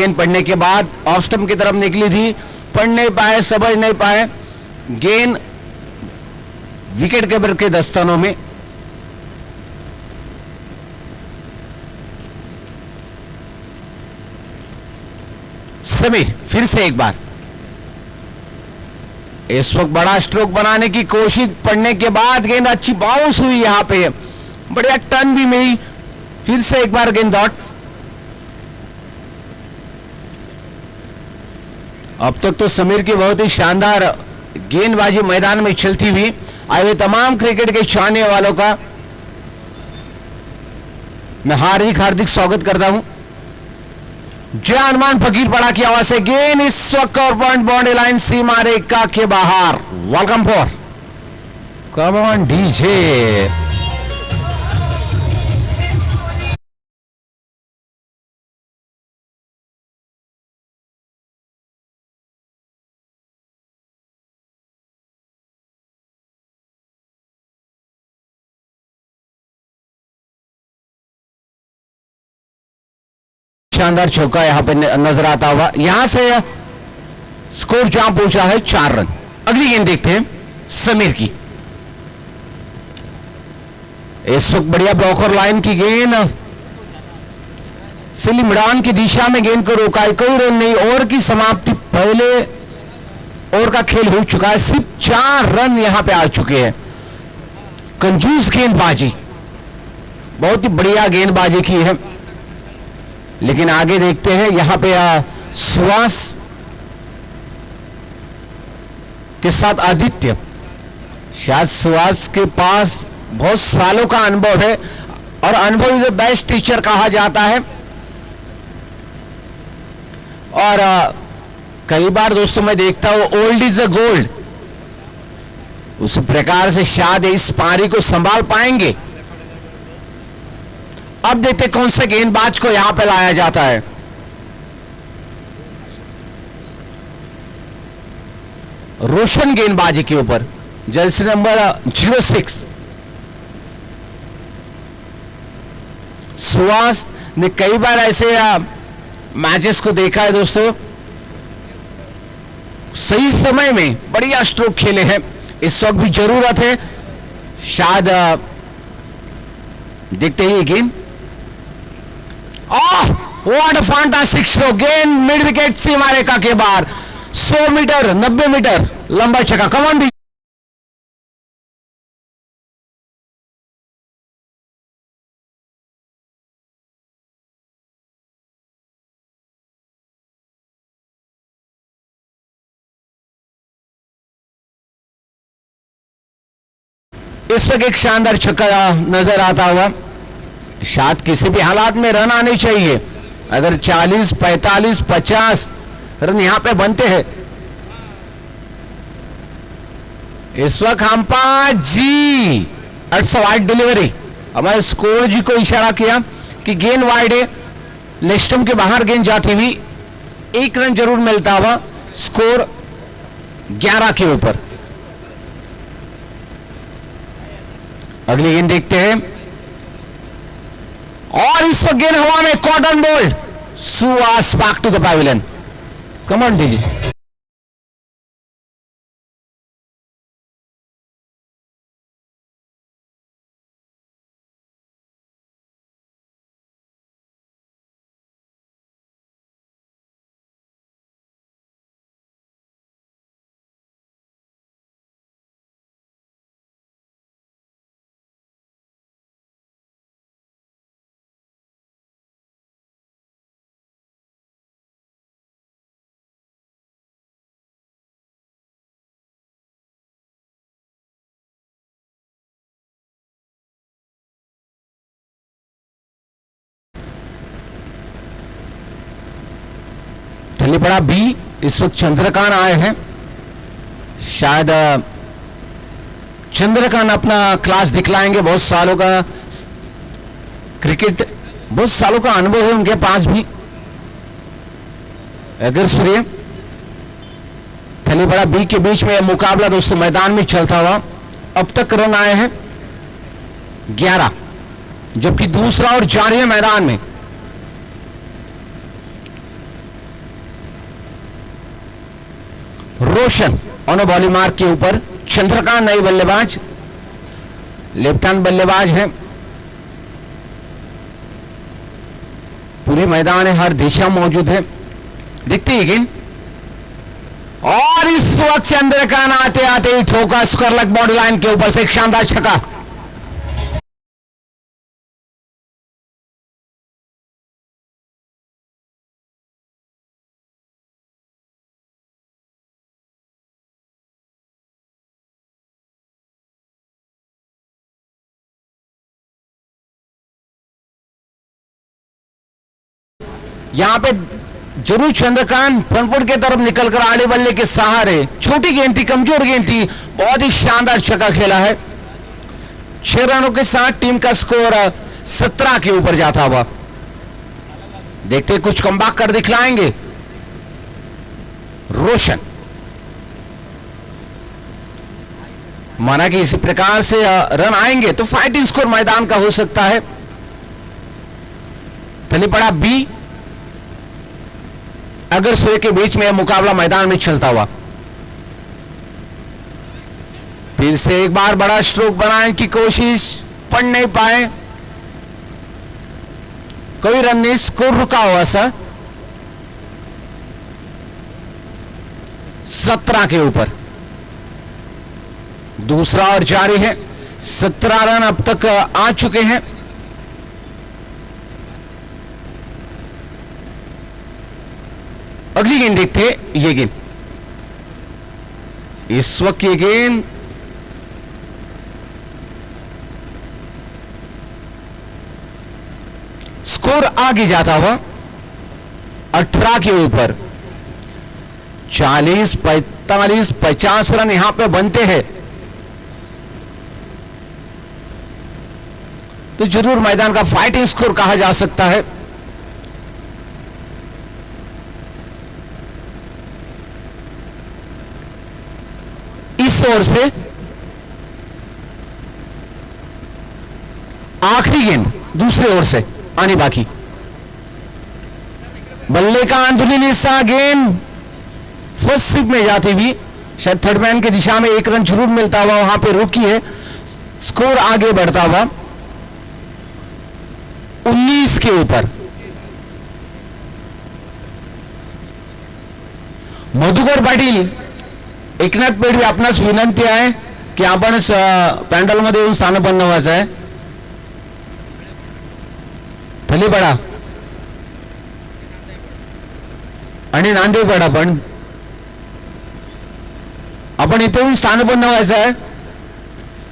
गेंद पढ़ने के बाद ऑफ स्टंप की तरफ निकली थी, पढ़ नहीं पाए, समझ नहीं पाए, गेंद विकेट कीपर के दस्तानों में। समीर फिर से एक बार, इस वक्त बड़ा स्ट्रोक बनाने की कोशिश, पढ़ने के बाद गेंद अच्छी बाउंस हुई, यहां पे बढ़िया टर्न भी मिली, फिर से एक बार गेंद डॉट। अब तक तो समीर की बहुत ही शानदार गेंदबाजी मैदान में चलती हुई आए हुए तमाम क्रिकेट के चाहने वालों का मैं हार्दिक स्वागत करता हूं। जय हनुमान फकीर पड़ा की आवाज से गेंद इस वक्त और पॉइंट बाउंड्री लाइन सीमा रेखा के बाहर। Welcome for come on DJ. शानदार चौका यहां पे नजर आता हुआ, यहां से स्कोर जहां पहुंचा है 4 रन। अगली गेंद देखते हैं समीर की। इस वक्त बढ़िया ब्लॉकर लाइन की गेंद, स्लिम डाउन की दिशा में गेंद को रोका है, कोई रन नहीं। ओवर की समाप्ति, पहले ओवर का खेल हो चुका है, सिर्फ 4 रन यहां पे आ चुके हैं। कंजूस गेंदबाजी, बहुत ही बढ़िया गेंदबाजी की है, लेकिन आगे देखते हैं यहां पे सुहास के साथ आदित्य। शायद सुहास के पास बहुत सालों का अनुभव है और अनुभव इज द बेस्ट टीचर कहा जाता है। और कई बार दोस्तों मैं देखता हूं ओल्ड इज अ गोल्ड, उस प्रकार से शायद इस पारी को संभाल पाएंगे। अब देखते कौन से गेंदबाज को यहां पे लाया जाता है। रोशन गेंदबाजी के ऊपर, जर्सी नंबर 06। सुहास ने कई बार ऐसे मैचेस को देखा है दोस्तों, सही समय में बढ़िया स्ट्रोक खेले हैं। इस वक्त भी जरूरत है, शायद देखते ही गेंद। व्हाट अ फैंटास्टिक स्ट्रोक, गेंद मिड विकेट सीमा रेखा के बाहर, 100 मीटर 90 मीटर लंबा छक्का। Come on. इस वक्त एक शानदार छक्का नजर आता हुआ, शायद किसी भी हालात में रन आने चाहिए। अगर 40 45 50 रन यहां पे बनते हैं। इस वक्त हम्पायर जी इट्स वाइड डिलीवरी, हमारे स्कोर जी को इशारा किया कि गेंद वाइड है, लेस्टम के बाहर गेंद जाती हुई 1 रन जरूर मिलता हुआ, स्कोर 11 के ऊपर। अगली गेंद देखते हैं और इस वक्त गेंद हवा में, caught and bowled, Suhas back to the pavilion. Come on DJ. Thalipada B, इस वक्त चंद्रकांत आए हैं, शायद चंद्रकांत अपना क्लास दिखलाएंगे। बहुत सालों का क्रिकेट, बहुत सालों का अनुभव है उनके पास भी। अगर सूर्य थलीपड़ा बी के बीच में मुकाबला दोस्तों मैदान में चलता हुआ, अब तक रन आए हैं 11, जबकि दूसरा और जारी है मैदान में। रोशन ऑन बॉलिंग मार्क के ऊपर। चंद्रकांत नए बल्लेबाज, लेफ्ट हैंड बल्लेबाज है। पूरे मैदान है, हर दिशा मौजूद है। देखते हैं गेंद, और इस वक्त चंद्रकांत आते आते ही ठोका स्क्वायर लेग बॉडी लाइन के ऊपर से एक शानदार छक्का। यहां पे जरूर चंद्रकांत फ्रंट की तरफ निकलकर आड़े बल्ले के सहारे, छोटी गेंद थी, कमजोर गेंद थी, बहुत ही शानदार छक्का खेला है। 6 रनों के साथ टीम का स्कोर 17 के ऊपर जाता हुआ। देखते कुछ कमबैक कर दिखलाएंगे रोशन। माना कि इसी प्रकार से रन आएंगे तो फाइटिंग स्कोर मैदान का हो सकता है। चली पड़ा बी, अगर सूर्य के बीच में मुकाबला मैदान में चलता हुआ। फिर से एक बार बड़ा स्ट्रोक बनाने की कोशिश, पढ़ नहीं पाए, कोई रन नहीं, स्कोर रुका हुआ सा 17 के ऊपर। दूसरा और जारी है, 17 रन अब तक आ चुके हैं। अगली गेंद देखते हैं, ये गेंद, इस वक्त ये गेंद स्कोर आगे जाता हुआ 18 के ऊपर। 40, 45, 50 रन यहां पे बनते हैं तो जरूर मैदान का फाइटिंग स्कोर कहा जा सकता है। इस ओर से आखिरी गेंद दूसरे ओर से आनी बाकी। बल्ले का अंदरूनी हिस्सा, गेंद फर्स्ट स्लिप में जाती हुई, शायद थर्ड मैन की दिशा में एक रन जरूर मिलता हुआ वहां पे रुकी है। स्कोर आगे बढ़ता हुआ 19 के ऊपर। मधुकर पाटील, एकनाथ पेडवी, आपणास विनंती आहे की आपण पॅन्डल मध्ये येऊन स्थानपन्न व्हायचं आहे. थलीपडा आणि नांदेडपडा पण आपण इथे येऊन स्थानपन्न व्हायचं आहे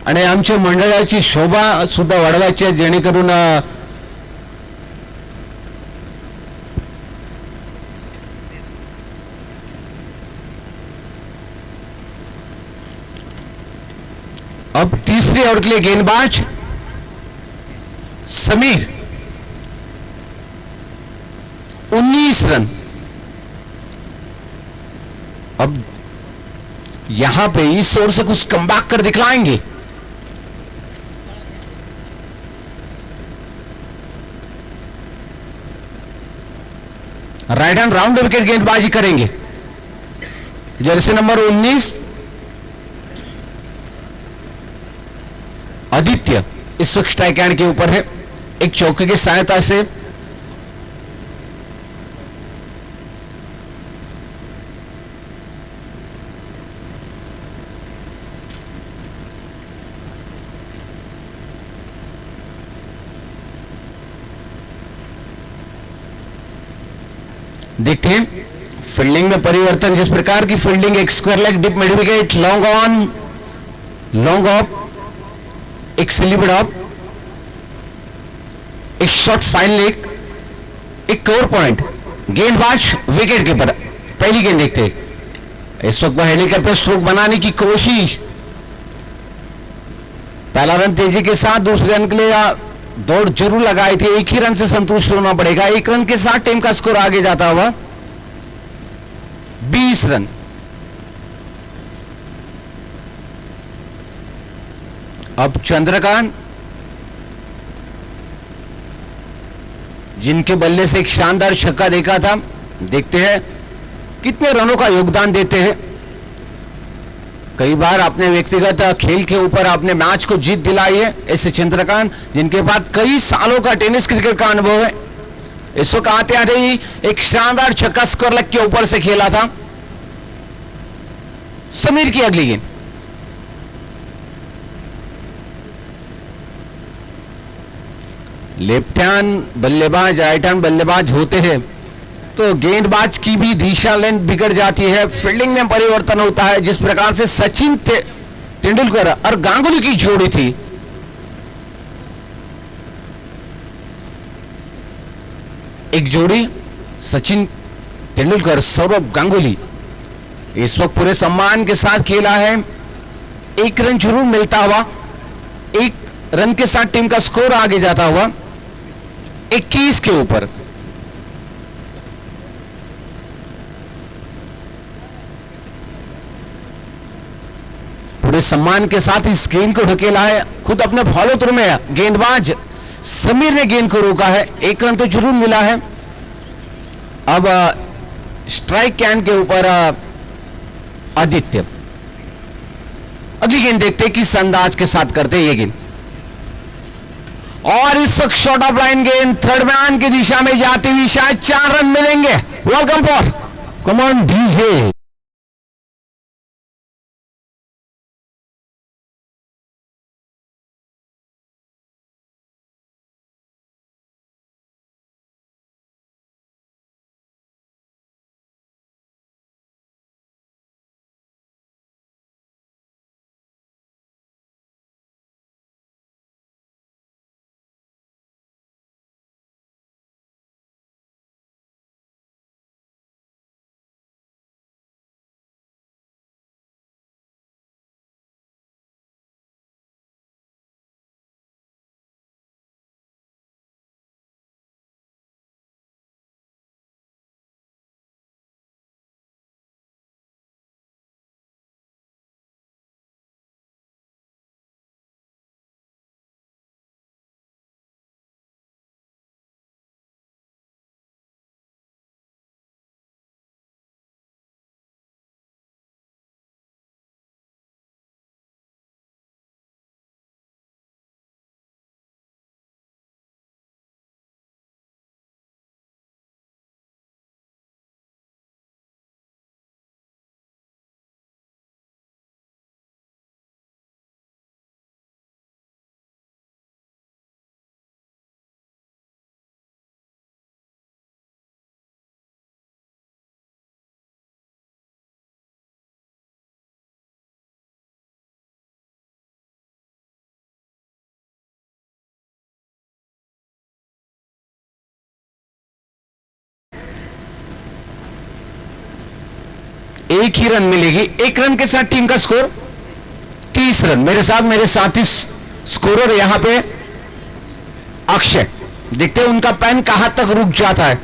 आणि आमच्या मंडळाची शोभा सुद्धा वाढवायची आहे, जेणेकरून अब तीसरी ओवर के लिए गेंदबाज समीर, 19 रन। अब यहां पे इस ओर से कुछ कमबैक कर दिखलाएंगे। राइट हैंड राउंड विकेट गेंदबाजी करेंगे जर्सी नंबर 19 आदित्य, इस वक्त स्ट्राइक हैंड के ऊपर है। एक चौके की सहायता से देखते हैं फील्डिंग में परिवर्तन, जिस प्रकार की फील्डिंग, एक square leg deep mid wicket, long on, long off, एक स्लिप ऑफ, एक शॉर्ट फाइन लेग, एक कवर पॉइंट, गेंदबाज विकेट कीपर। पहली गेंद देखते हैं, इस वक्त हेलीकॉप्टर स्ट्रोक बनाने की कोशिश। पहला रन तेजी के साथ, दूसरे रन के लिए दौड़ जरूर लगाई थी, एक ही रन से संतुष्ट होना पड़ेगा। एक रन के साथ टीम का स्कोर आगे जाता हुआ 20 रन। अब चंद्रकांत, जिनके बल्ले से एक शानदार छक्का देखा था, देखते हैं कितने रनों का योगदान देते हैं। कई बार अपने व्यक्तिगत खेल के ऊपर अपने मैच को जीत दिलाई है ऐसे चंद्रकांत, जिनके बाद कई सालों का टेनिस क्रिकेट का अनुभव है। इस वक्त आते आते ही एक शानदार छक्का स्क्वायर लेग के ऊपर से खेला था। समीर की अगली गेंद, लेफ्ट हैंड बल्लेबाज राइट हैंड बल्लेबाज होते हैं तो गेंदबाज की भी दिशा लेंथ बिगड़ जाती है, फील्डिंग में परिवर्तन होता है। जिस प्रकार से सचिन तेंदुलकर और गांगुली की जोड़ी थी, एक जोड़ी सचिन तेंदुलकर सौरव गांगुली, इस वक्त पूरे सम्मान के साथ खेला है। एक रन जरूर मिलता हुआ, एक रन के साथ टीम का स्कोर आगे जाता हुआ 21 के ऊपर। पूरे सम्मान के साथ इस गेंद को ढकेला है, खुद अपने फॉलो थ्रू में गेंदबाज समीर ने गेंद को रोका है। एक रन तो जरूर मिला है। अब स्ट्राइक कैन के ऊपर आदित्य। अगली गेंद देखते किस अंदाज के साथ करते ये गेंद, और इस वक्त शॉर्ट ऑफ लाइन गेंद थर्ड मैन की दिशा में जाती हुई शायद 4 रन मिलेंगे। Welcome for come on DJ. एक ही रन मिलेगी। एक रन के साथ टीम का स्कोर 30 रन। मेरे साथ मेरे साथी स्कोरर यहां पे अक्षय, देखते हैं उनका पेन कहां तक रुक जाता है।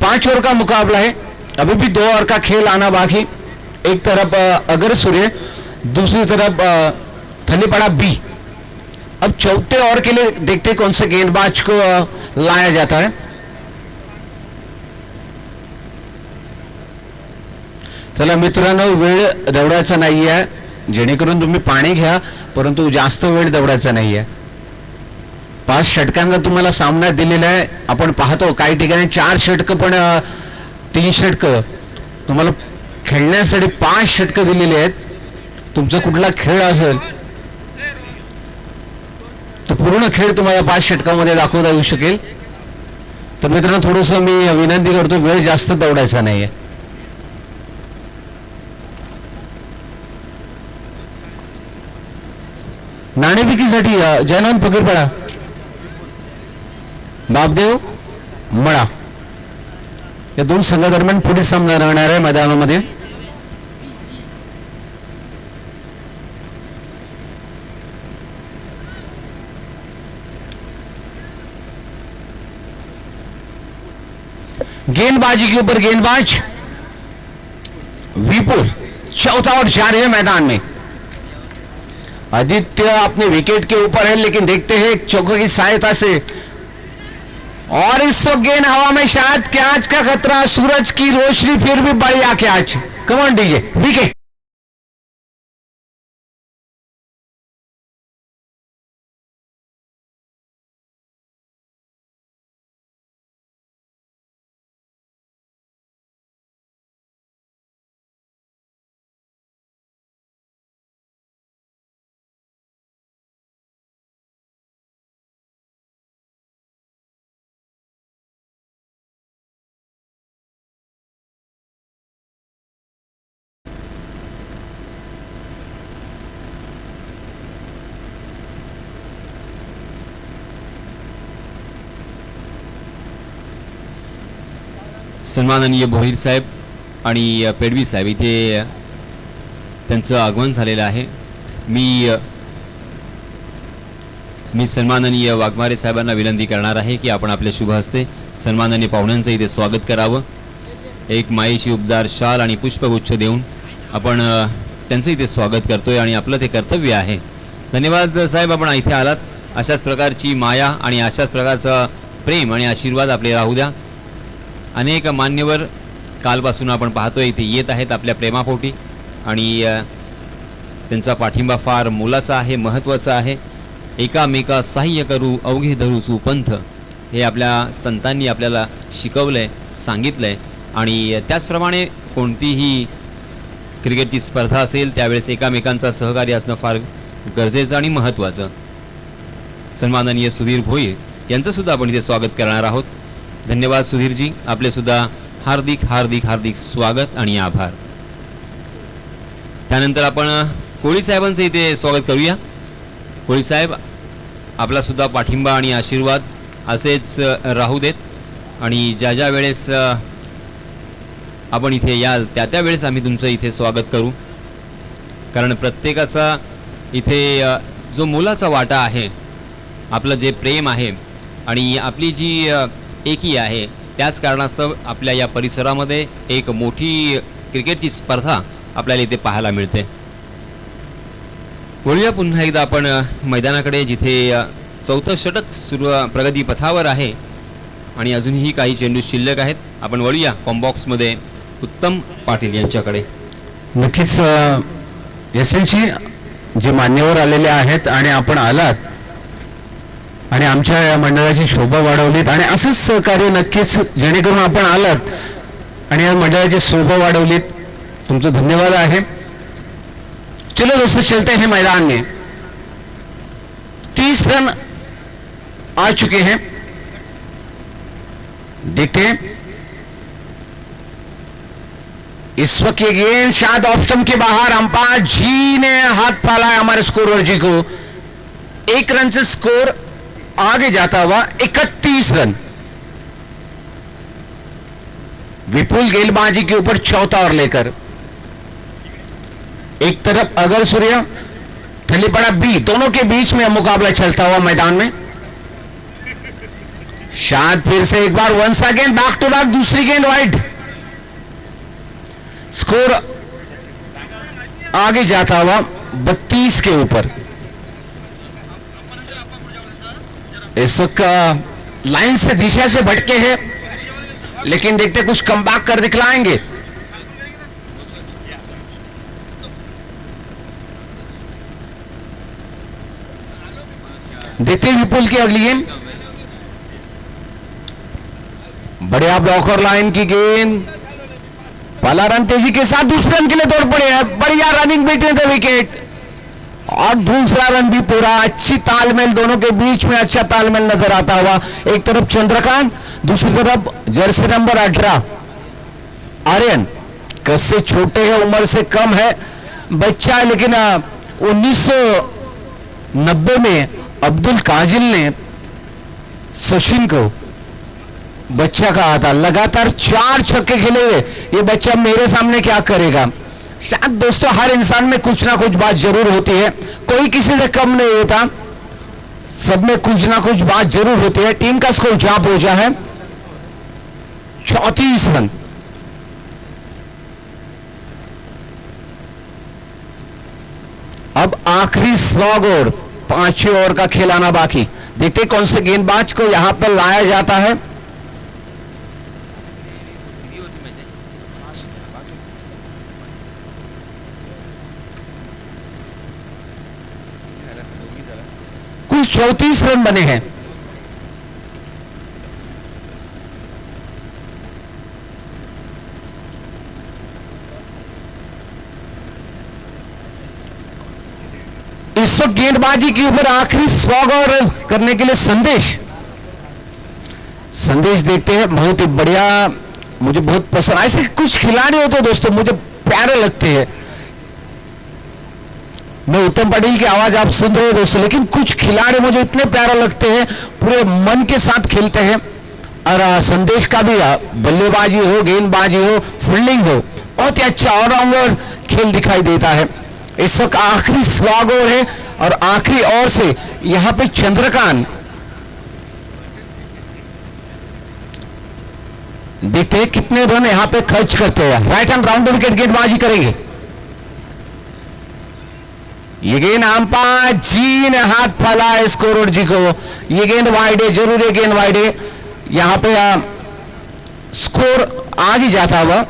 पांच ओवर का मुकाबला है, अभी भी 2 ओवर का खेल आना बाकी। एक तरफ अगर सूर्य, दूसरी तरफ थलीपड़ा बी। अब चौथे ओवर के लिए देखते कौन से गेंदबाज को लाया जाता है। चला मित्रांनो, वेळ दौडायचा नाही आहे, जेणेकरून तुम्ही पाणी घ्या, परंतु जास्त वेळ दौडायचा नाही आहे। 5 षटकांचा तुम्हाला सामना दिलेला आहे। आपण पाहतो काही ठिकाणी 4 षटक पण 3 षटक तुम्हाला खेळण्यासाठी 5 षटक दिलेले आहेत। तुमचा कुठला खेळ असेल तो पूर्ण खेळ तुम्हाला 5 षटकामध्ये दाखवता येऊ शकेल। तर मित्रांनो, थोडंसं मी विनंती करतो, वेळ जास्त दौडायचा नाहीये। नाणेफेकीसाठी जयनंद फकीरपडा, बापदेव मळा या 2 संघादरम्यान पुढे सामना राहणार आहे मैदानामध्ये। गेंदबाजी के ऊपर गेंदबाज विपुल, चौथा आउट जारी है मैदान में। आदित्य अपने विकेट के ऊपर है, लेकिन देखते हैं एक चौके की सहायता से, और इस वक्त गेंद हवा में, शायद कैच का खतरा, सूरज की रोशनी फिर भी बढ़िया catch. Come on DJ, wicket. सन्माननीय भोईर साहेब आणि पेडवी साहेब इथे त्यांचं आगमन झालेलं आहे। मी सन्माननीय वाघमारे साहेबांना विनंती करणार आहे की आपण आपल्या शुभ हस्ते सन्माननीय पाहुण्यांचं इथे स्वागत करावं। एक मायेची उबदार शाल आणि पुष्पगुच्छ देऊन आपण त्यांचं इथे स्वागत करतोय आणि आपलं ते कर्तव्य आहे। धन्यवाद साहेब, आपण इथे आलात। अशाच प्रकारची माया आणि अशाच प्रकारचा प्रेम आणि आशीर्वाद आपले राहू द्या। अनेक मान्यवर कालपासून आपण पाहतोय इथे येत आहेत आपल्या प्रेमापोटी आणि त्यांचा पाठिंबा फार मोलाचा आहे, महत्त्वाचा आहे। एकामेका सहाय्य करू अवघे धरू सुपंथ, हे आपल्या संतांनी आपल्याला शिकवलंय, सांगितलंय। आणि त्याचप्रमाणे कोणतीही क्रिकेटची स्पर्धा असेल त्यावेळेस एकामेकांचा सहकार्य असणं फार गरजेचं आणि महत्त्वाचं। सन्माननीय सुधीर भोईर यांचं सुद्धा आपण इथे स्वागत करणार आहोत। धन्यवाद सुधीरजी, आपले सुद्धा हार्दिक हार्दिक हार्दिक स्वागत आणि आभार। त्यानंतर आपण कोळी साहेबांचं इथे स्वागत करूया। कोळी साहेब, आपला सुद्धा पाठिंबा आणि आशीर्वाद असेच राहू देत आणि ज्या ज्या वेळेस आपण इथे याल त्या वेळेस आम्ही तुमचं इथे स्वागत करू, कारण प्रत्येकाचा इथे जो मोलाचा वाटा आहे, आपलं जे प्रेम आहे आणि आपली जी एकी आहे, त्याच कारणास्तव आपल्या या परिसरामध्ये एक मोठी क्रिकेटची स्पर्धा आपल्याला इथे पाहायला मिळते। वळूया पुन्हा एकदा आपण मैदानाकडे, जिथे चौथं षटक सुरू प्रगती पथावर आहे आणि अजूनही काही चेंडू शिल्लक आहेत। आपण वळूया कॉम्बॉक्समध्ये उत्तम पाटील यांच्याकडे। नक्कीच यशस्वी जे मान्यवर आलेले आहेत आणि आपण आलात आणि आमच्या या मंडळाची शोभा वाढवलीत आणि असंच सहकार्य नक्कीच, जेणेकरून आपण आलात आणि या मंडळाची शोभा वाढवलीत, तुमचं धन्यवाद आहे। चलो दोस्तों, चलते हैं मैदान में। 30 रन आ चुके हैं, देखते हैं। इस वक्त ये गेंद शायद ऑफ स्टंप के बाहर, अंपायर जी ने हाथ पाला है हमारे स्कोरर जी को। 1 रन से स्कोर आगे जाता हुआ 31 रन। विपुल गेंदबाजी के ऊपर चौथा ओवर लेकर, एक तरफ अगर सूर्य, थलीपड़ा बी, दोनों के बीच में मुकाबला चलता हुआ मैदान में। शायद फिर से एक बार once again back to back दूसरी गेंद वाइड, स्कोर आगे जाता हुआ 32 के ऊपर। इस वक्त लाइन से दिशा से भटके हैं, लेकिन देखते कुछ कम बैक कर दिखलाएंगे। देखते विपुल की अगली गेंद, बढ़िया ब्लॉकर लाइन की गेंद, पहला रन तेजी के साथ, दूसरे रन के लिए दौड़ पड़े हैं, बढ़िया रनिंग बिटवीन द विकेट, और दूसरा रन भी पूरा। अच्छी तालमेल, दोनों के बीच में अच्छा तालमेल नजर आता हुआ। एक तरफ चंद्रकांत, दूसरी तरफ जर्सी नंबर 18 आर्यन। कससे छोटे हैं, उम्र से कम है, बच्चा है, लेकिन 1990 में अब्दुल काजिल ने सचिन को बच्चा कहा था। लगातार 4 छक्के खेले हुए ये बच्चा मेरे सामने क्या करेगा। शायद दोस्तों, हर इंसान में कुछ ना कुछ बात जरूर होती है, कोई किसी से कम नहीं होता, सब में कुछ ना कुछ बात जरूर होती है। टीम का स्कोर जहां पहुंचा है 34 रन। आखिरी स्लॉग और 5वें ओवर का खेल आना बाकी। देखते हैं कौन से गेंदबाज को यहां पर लाया जाता है। कुल 34 रन बने हैं। इस वक्त गेंदबाजी के ऊपर आखिरी स्लॉग और करने के लिए संदेश देखते हैं। बहुत ही बढ़िया, मुझे बहुत पसंद ऐसे कुछ खिलाड़ी होते हैं दोस्तों, मुझे प्यारे लगते हैं। मैं उत्तम पाटिल की आवाज आप सुन रहे हो दोस्तों, लेकिन कुछ खिलाड़ी मुझे इतने प्यारे लगते हैं, पूरे मन के साथ खेलते हैं। और संदेश का भी बल्लेबाजी हो, गेंदबाजी हो, फील्डिंग हो, बहुत ही अच्छा ऑलराउंडर खेल दिखाई देता है। इस वक्त आखिरी स्लॉग ओवर है और आखिरी ओवर से यहां पे चंद्रकांत देखते हैं कितने रन यहां पे खर्च करते हैं। राइट हैंड राउंड विकेट गेंदबाजी करेंगे। ये गेंद अंपायर जी ने हाथ फैला है स्कोर जी को। ये गेंद वाइड है, जरूर ये गेंद वाइड है। यहां पे स्कोर आगे जाता हुआ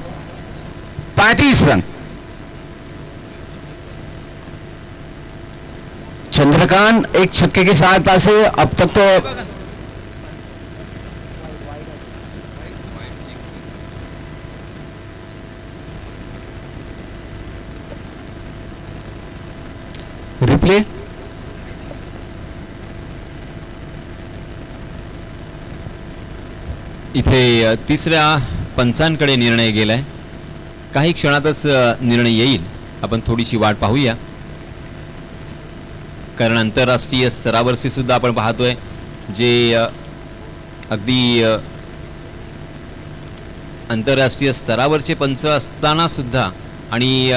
35 रन। चंद्रकांत एक छक्के की सहायता से अब तक तो रिप्ले इथे तिसऱ्या पंचांकडे निर्णय गेलाय। काही क्षणातच निर्णय येईल, आपण थोडीशी वाट पाहूया, कारण आंतरराष्ट्रीय स्तरावरची सुद्धा आपण पाहतोय जे अगदी आंतरराष्ट्रीय स्तरावरचे पंच असताना सुद्धा आणि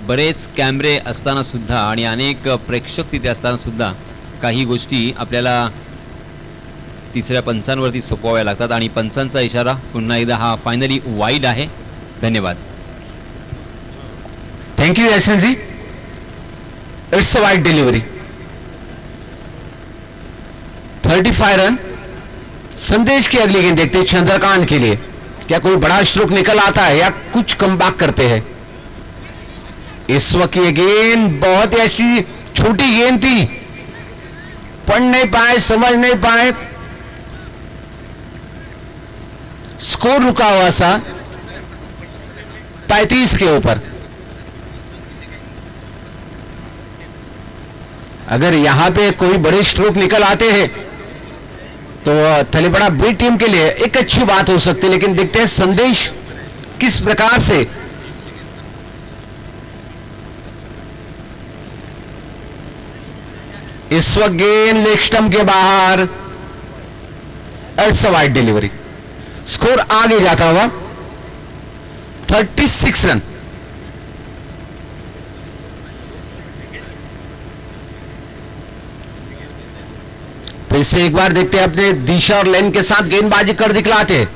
बरेच कॅमेरे असताना सुद्धा आणि अनेक प्रेक्षक तिथे असताना सुद्धा काही गोष्टी आपल्याला तिसऱ्या पंचांवरती सोपवाव्या लागतात आणि पंचांचा इशारा पुन्हा एकदा हा फायनली वाईड आहे। धन्यवाद। Thank you SN ji. It's a wide delivery. 35 run. Sandesh की अगली गेंद देखते हैं चंद्रकांत के लिए। क्या कोई बड़ा स्ट्रोक निकल आता है या कुछ कमबैक करते हैं? इस वक्त ये गेंद बहुत ही ऐसी छोटी गेंद थी, पढ़ नहीं पाए, समझ नहीं पाए, स्कोर रुका हुआ सा 35 के ऊपर। अगर यहां पे कोई बड़े स्ट्रोक निकल आते हैं तो थलीपड़ा बी टीम के लिए एक अच्छी बात हो सकती है, लेकिन देखते हैं संदेश किस प्रकार से इस वक्त गेंद लेग स्टंप के बाहर। It's a wide delivery. Score आगे जाता हुआ 36 रन। फिर से एक बार देखते हैं अपने दिशा और लेन के साथ गेंदबाजी कर दिखलाते।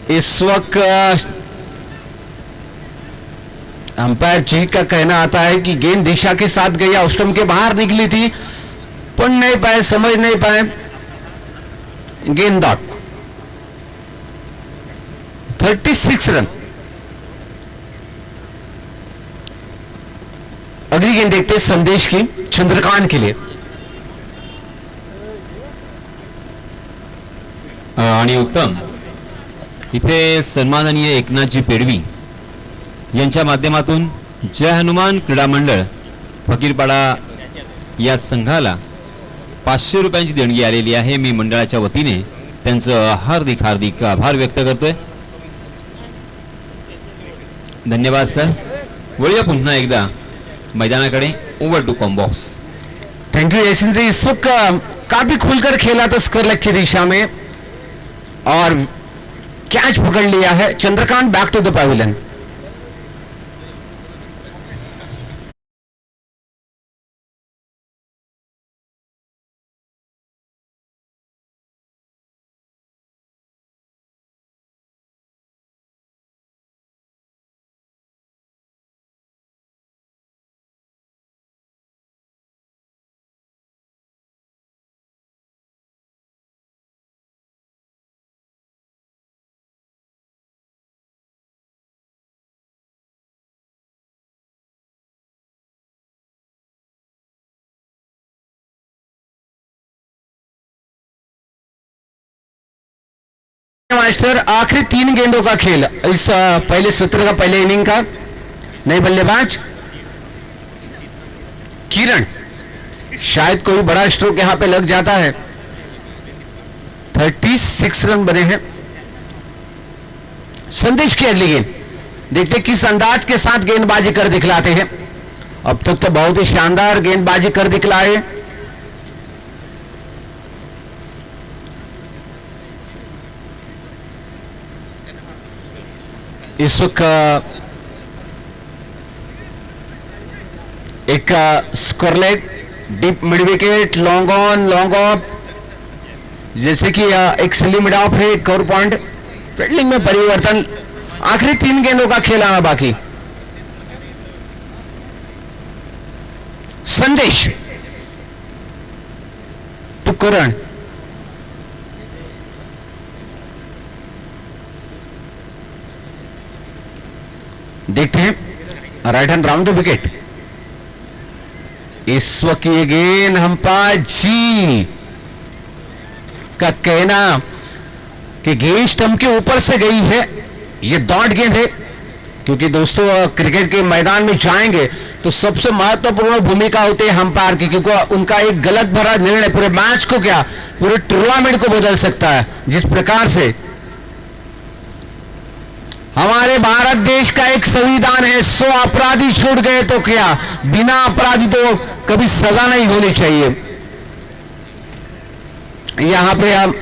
इस वक्त अंपायर जी का कहना आता है कि गेंद दिशा के साथ गई, स्टंप के बाहर निकली थी, पढ़ नहीं पाए, समझ नहीं पाए, गेंद डॉट। 36 रन। अगली गेंद देखते हैं संदेश की चंद्रकांत के लिए। आणि उत्तम इथे सन्माननीय एकनाथजी पेडवी यांच्या माध्यमातून जय हनुमान क्रीडा मंडळ फकीरपाडा या संघाला 500 रुपयांची देणगी आलेली आहे। मी मंडळाच्या वतीने त्यांचं हार्दिक हार्दिक आभार व्यक्त करतोय। धन्यवाद सर। वळूया पुन्हा एकदा मैदानाकडे। ओव्हर टू कॉम्बॉक्स। Thank you Yashan ji. इस वक्त काफी खुलकर खेला था स्क्वायर लेग की दिशा में और कैच पकड़ लिया है। Chandrakant back to the pavilion. Master, आखिरी 3 गेंदों का खेल इस पहले सत्र का, पहले इनिंग का। नई बल्लेबाज किरण, शायद कोई बड़ा स्ट्रोक यहां पे लग जाता है। 36 रन बने हैं। संदेश की अगली गेंद, देखते किस अंदाज के साथ गेंदबाजी कर दिखलाते हैं। अब तक तो बहुत ही शानदार गेंदबाजी कर दिखलाए। इस वक्त एक square leg, deep mid wicket, long on, long off, जैसे कि एक स्लिम मिड ऑफ है, एक और पॉइंट। फील्डिंग में परिवर्तन, आखिरी 3 गेंदों का खेल आना बाकी। संदेश टू करण, देखते हैं right hand round the wicket. इस वक्त ये गेंद अंपायर जी का कहना कि गेंद स्टंप के ऊपर से गई है, ये डॉट गेंद है। क्योंकि दोस्तों क्रिकेट के मैदान में जाएंगे तो सबसे महत्वपूर्ण भूमिका होती है अंपायर की, क्योंकि उनका एक गलत भरा निर्णय पूरे मैच को क्या, पूरे टूर्नामेंट को बदल सकता है। जिस प्रकार से हमारे भारत देश का एक संविधान है, 100 अपराधी छूट गए तो क्या, बिना अपराधी तो कभी सजा नहीं होनी चाहिए। यहां पे हम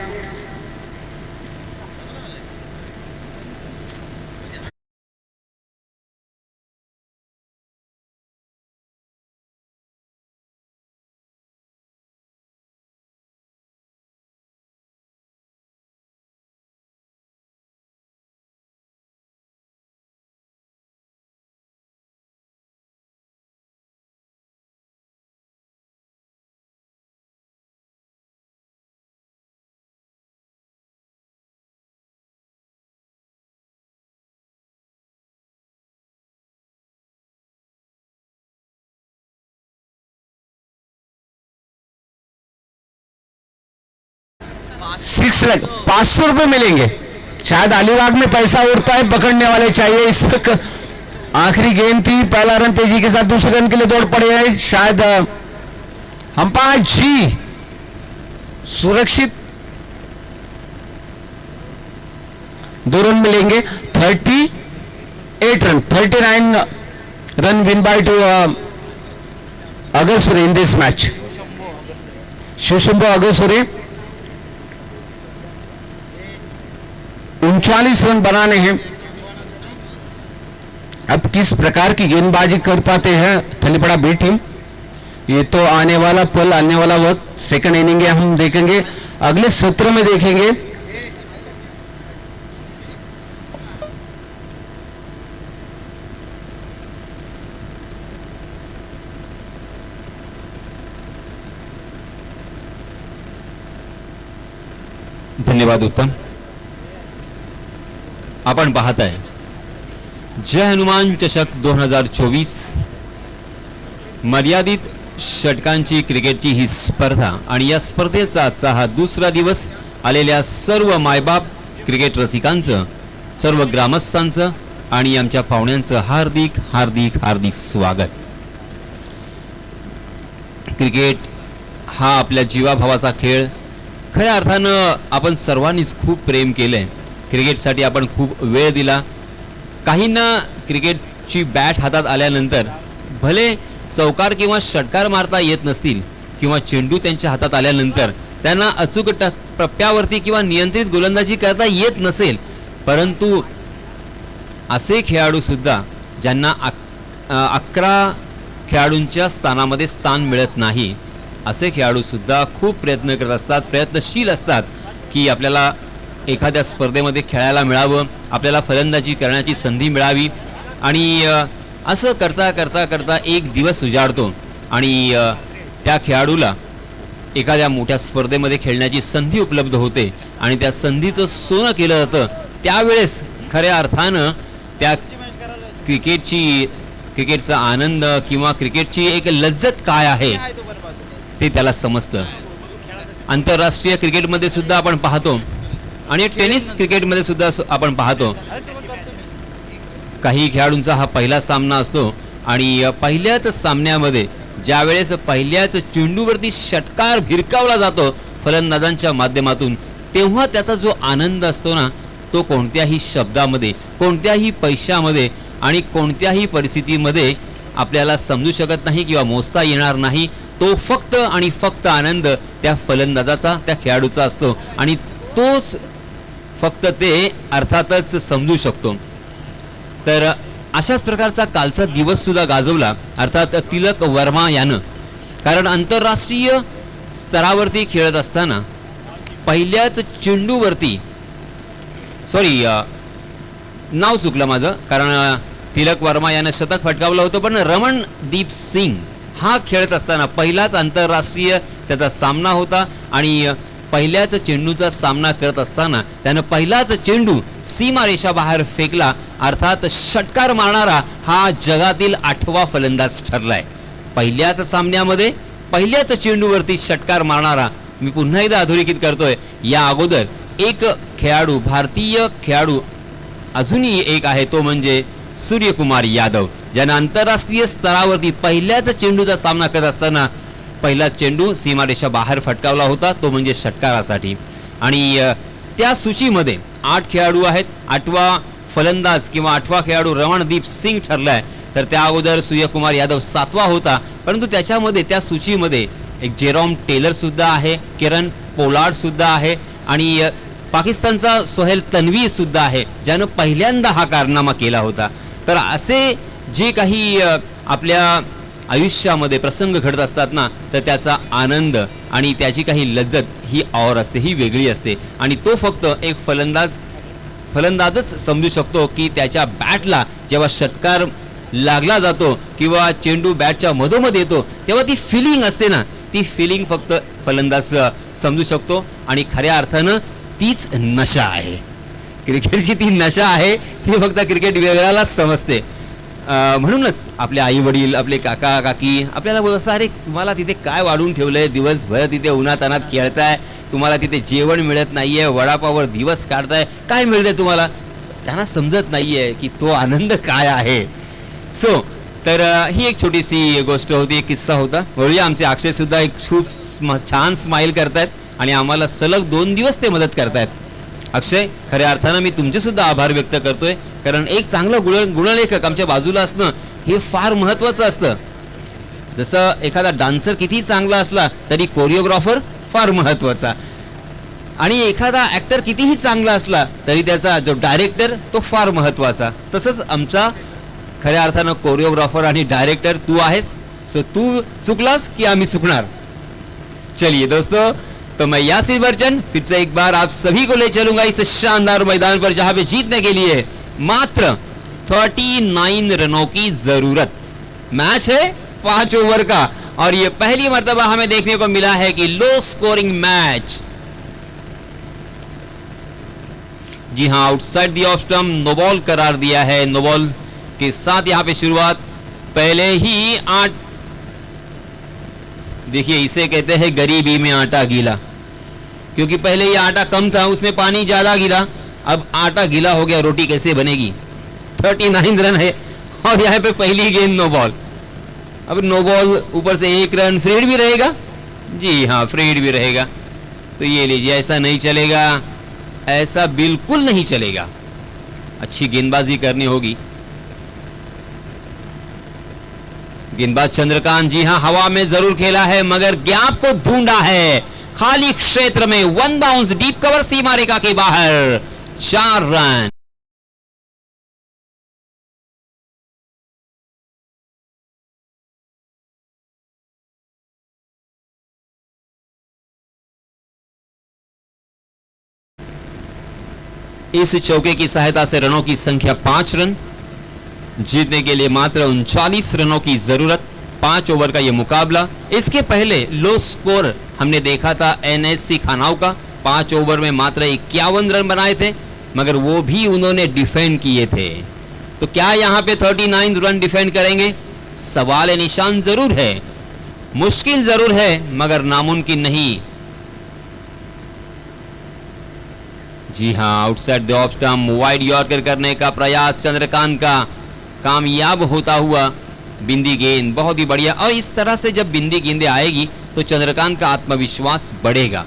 सिक्स लग 500 रुपए मिलेंगे। शायद अलीबाग में पैसा उड़ता है, पकड़ने वाले चाहिए। इस तक आखिरी गेंद थी, पहला रन तेजी के साथ दूसरे रन के लिए दौड़ पड़े हैं। शायद अंपायर जी सुरक्षित 2 रन मिलेंगे। 38 run, 39 run win by two Agarsure in this match. Shivshambhu Agarsure 39 run बनाने हैं। अब किस प्रकार की गेंदबाजी कर पाते हैं थलीपड़ा बी टीम, ये तो आने वाला पल, आने वाला वक्त, सेकंड इनिंग हम देखेंगे, अगले सत्र में देखेंगे। धन्यवाद उत्तम. आपण पाहताय जय हनुमान चषक 2024 मर्यादित षटकांची क्रिकेटची ही स्पर्धा आणि या स्पर्धेचा आजचा हा दुसरा दिवस आलेल्या सर्व मायबाप क्रिकेट रसिकांचं, सर्व ग्रामस्थांचं आणि आमच्या पाहुण्यांचं हार्दिक हार्दिक हार्दिक स्वागत. क्रिकेट हा आपल्या जीवाभावाचा खेळ. खऱ्या अर्थानं आपण सर्वांनीच खूप प्रेम केलंय. क्रिकेटसाठी आपण खूप वेळ दिला. काहींना क्रिकेटची बॅट हातात आल्यानंतर भले चौकार किंवा षटकार मारता येत नसतील किंवा चेंडू त्यांच्या हातात आल्यानंतर त्यांना अचूक टप्प्यावरती किंवा नियंत्रित गोलंदाजी करता येत नसेल, परंतु असे खेळाडू सुद्धा ज्यांना 11 खेळाडूंच्या स्थानामध्ये स्थान मिळत नाही, असे खेळाडू सुद्धा खूप प्रयत्न करत असतात, प्रयत्नशील असतात की आपल्याला एखाद्या स्पर्धेमध्ये खेळायला मिळावं, आपल्याला फलंदाजी करण्याची संधी मिळावी. आणि असं करता करता करता एक दिवस उजाडतो आणि त्या खेळाडूला एखाद्या मोठ्या स्पर्धेमध्ये खेळण्याची संधी उपलब्ध होते आणि त्या संधीचं सोनं केलं जातं. त्यावेळेस खऱ्या अर्थानं त्या क्रिकेटचा आनंद किंवा क्रिकेटची एक लज्जत काय आहे ते त्याला समजतं. आंतरराष्ट्रीय क्रिकेटमध्ये सुद्धा आपण पाहतो आणि टेनिस क्रिकेटमध्ये सुद्धा आपण पाहतो काही खेळाडूंचा हा पहिला सामना असतो आणि पहिल्याच सामन्यामध्ये ज्या वेळेस पहिल्याच चेंडूवरती षटकार भिरकावला जातो फलंदाजांच्या माध्यमातून, तेव्हा त्याचा जो आनंद असतो ना, तो कोणत्याही शब्दामध्ये, कोणत्याही पैशामध्ये आणि कोणत्याही परिस्थितीमध्ये आपल्याला समजू शकत नाही किंवा मोजता येणार नाही. तो फक्त आणि फक्त आनंद त्या फलंदाजाचा, त्या खेळाडूचा असतो आणि तोच फक्त ते अर्थातच समजू शकतो. तर अशाच प्रकारचा कालचा दिवस सुद्धा गाजवला अर्थात तिलक वर्मा यानं. कारण आंतरराष्ट्रीय स्तरावरती खेळत असताना पहिल्याच चेंडूवरती, सॉरी नाव चुकलं माझं, कारण तिलक वर्मा यानं शतक फटकावलं होतं, पण रमणदीप सिंग हा खेळत असताना पहिलाच आंतरराष्ट्रीय त्याचा सामना होता आणि पहिल्याच चेंडूचा सामना करत असताना त्यानं पहिलाच चेंडू सीमारेषा बाहेर फेकला. अर्थात षटकार मारणारा हा जगातील 8वा फलंदाज ठरलाय. पहिल्याच सामन्यामध्ये पहिल्याच चेंडूवरती षटकार मारणारा. मी पुन्हा एकदा अधोरेखित करतोय, या अगोदर एक खेळाडू, भारतीय खेळाडू अजूनही एक आहे, तो म्हणजे सूर्यकुमार यादव, ज्यानं आंतरराष्ट्रीय स्तरावरती पहिल्याच चेंडूचा सामना करत असताना पहिला चेंडू सीमारेषा बाहेर फटकावला होता, तो म्हणजे षटकारासाठी. आणि त्या सूचीमध्ये 8 खेळाडू आहेत. 8वा फलंदाज किंवा 8वा खेळाडू रमणदीप सिंग ठरलाय. तर त्या अगोदर सूर्यकुमार यादव 7वा होता, परंतु त्याच्यामध्ये त्या सूचीमध्ये एक जेरॉम टेलर सुद्धा आहे, किरण पोलार्ड सुद्धा आहे आणि पाकिस्तानचा सोहेल तन्वी सुद्धा आहे, ज्यानं पहिल्यांदा हा कारनामा केला होता. तर असे जे काही आपल्या आयुष्यामध्ये प्रसंग घडत असतात ना, तर त्याचा आनंद आणि त्याची काही लज्जत ही और असते, ही वेगळी असते. आणि तो फक्त एक फलंदाजच समजू शकतो की त्याच्या बॅटला जेव्हा षटकार लागला जातो किंवा चेंडू बॅटच्या मधोमध येतो, तेव्हा ती फिलिंग असते ना, ती फिलिंग फक्त फलंदाज समजू शकतो. आणि खऱ्या अर्थानं तीच नशा आहे, क्रिकेटची ती नशा आहे, ती फक्त क्रिकेट वेगळ्यालाच समजते. म्हणूनच आपले आई वडील, आपले काका काकी आपल्याला बोलत असतात, अरे तुम्हाला तिथे काय वाढून ठेवलंय, दिवसभर तिथे उन्हातानात खेळताय, तुम्हाला तिथे जेवण मिळत नाहीये, वडापाववर दिवस काढताय, काय मिळतंय तुम्हाला. त्यांना समजत नाहीये की तो आनंद काय आहे. सो तर ही एक छोटीशी गोष्ट होती, एक किस्सा होता. वळूया, आमचे अक्षय सुद्धा एक खूप छान स्माइल करतायत आणि आम्हाला सलग 2 दिवस ते मदत करतायत. अक्षय, खऱ्या अर्थानं मी तुमचे सुद्धा आभार व्यक्त करतोय, कारण एक चांगलं गुणलेखक आमच्या बाजूला असणं हे फार महत्वाचं असतं. जसं एखादा डान्सर किती चांगला असला तरी कोरिओग्राफर फार महत्वाचा, आणि एखादा ऍक्टर कितीही चांगला असला तरी त्याचा जो डायरेक्टर तो फार महत्वाचा. तसंच आमचा खऱ्या अर्थानं कोरियोग्राफर आणि डायरेक्टर तू आहेस. सो तू चुकलास की आम्ही चुकणार. चलिए दोस्तों, तो मैं यासिर बर्चन फिर से एक बार आप सभी को ले चलूंगा इस शानदार मैदान पर, जहां पे जीतने के लिए मात्र 39 रनों की जरूरत. मैच है 5 ओवर का और ये पहली मर्तबा हमें देखने को मिला है कि लो स्कोरिंग मैच. जी हां, outside the off stump no ball करार दिया है. नो बॉल के साथ यहां पे शुरुआत. पहले ही 8, देखिए इसे कहते हैं गरीबी में आटा गीला, क्योंकि पहले ये आटा कम था, उसमें पानी ज्यादा गिरा, अब आटा गीला हो गया, रोटी कैसे बनेगी. 39 रन है और यहाँ पे पहली गेंद नो बॉल. अब नो बॉल, ऊपर से 1 रन, फ्रीड भी रहेगा. जी हाँ, फ्रीड भी रहेगा. तो ये लीजिए, ऐसा नहीं चलेगा, ऐसा बिल्कुल नहीं चलेगा. अच्छी गेंदबाजी करनी होगी. गेंदबाज चंद्रकांत, जी हां, हवा में जरूर खेला है मगर गैप को ढूंढा है. खाली क्षेत्र में 1 बाउंस, डीप कवर, सीमा रेखा के बाहर. 4 रन. इस चौके की सहायता से रनों की संख्या 5 रन. जीतने के लिए मात्र 39 रनों की जरूरत. 5 ओवर का यह मुकाबला. इसके पहले लो स्कोर हमने देखा था NSC खानाव का. 5 ओवर में मात्र 51 रन बनाए थे, मगर वो भी उन्होंने डिफेंड किए थे. तो क्या यहां पे 39 रन डिफेंड करेंगे? सवाल निशान जरूर है. मुश्किल जरूर है मगर नामुमकिन नहीं. जी हाँ, outside the off stump wide yorker करने का प्रयास चंद्रकांत का कामयाब होता हुआ। बिंदी गेंद बहुत ही बढ़िया, और इस तरह से जब बिंदी गेंदें आएगी तो चंद्रकांत का आत्मविश्वास बढ़ेगा।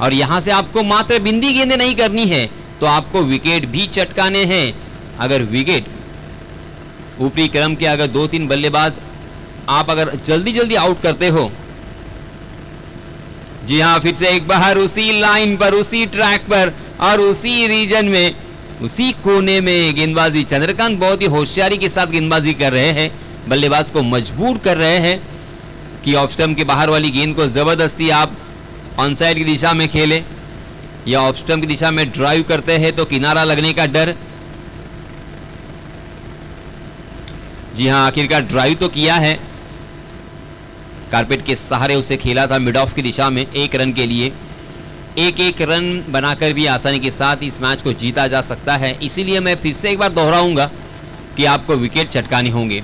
और यहां से आपको मात्र बिंदी गेंदें नहीं करनी है, तो आपको विकेट भी चटकाने हैं। अगर विकेट ऊपरी क्रम के अगर 2-3 बल्लेबाज आप अगर जल्दी जल्दी आउट करते हो। जी हाँ, फिर से एक बार उसी लाइन पर, उसी ट्रैक पर और उसी रीजन में, उसी कोने में गेंदबाजी। चंद्रकांत बहुत ही होशियारी के साथ गेंदबाजी कर रहे हैं, बल्लेबाज को मजबूर कर रहे हैं कि ऑफ स्टंप के बाहर वाली गेंद को जबरदस्ती आप ऑन साइड की दिशा में खेले, या ऑफ स्टंप की दिशा में ड्राइव करते हैं तो किनारा लगने का डर। जी हाँ, आखिरकार ड्राइव तो किया है, कारपेट के सहारे उसे खेला था मिड ऑफ की दिशा में 1 रन के लिए। एक रन बनाकर भी आसानी के साथ इस मैच को जीता जा सकता है। इसीलिए मैं फिर से एक बार दोहराऊंगा कि आपको विकेट चटकाने होंगे,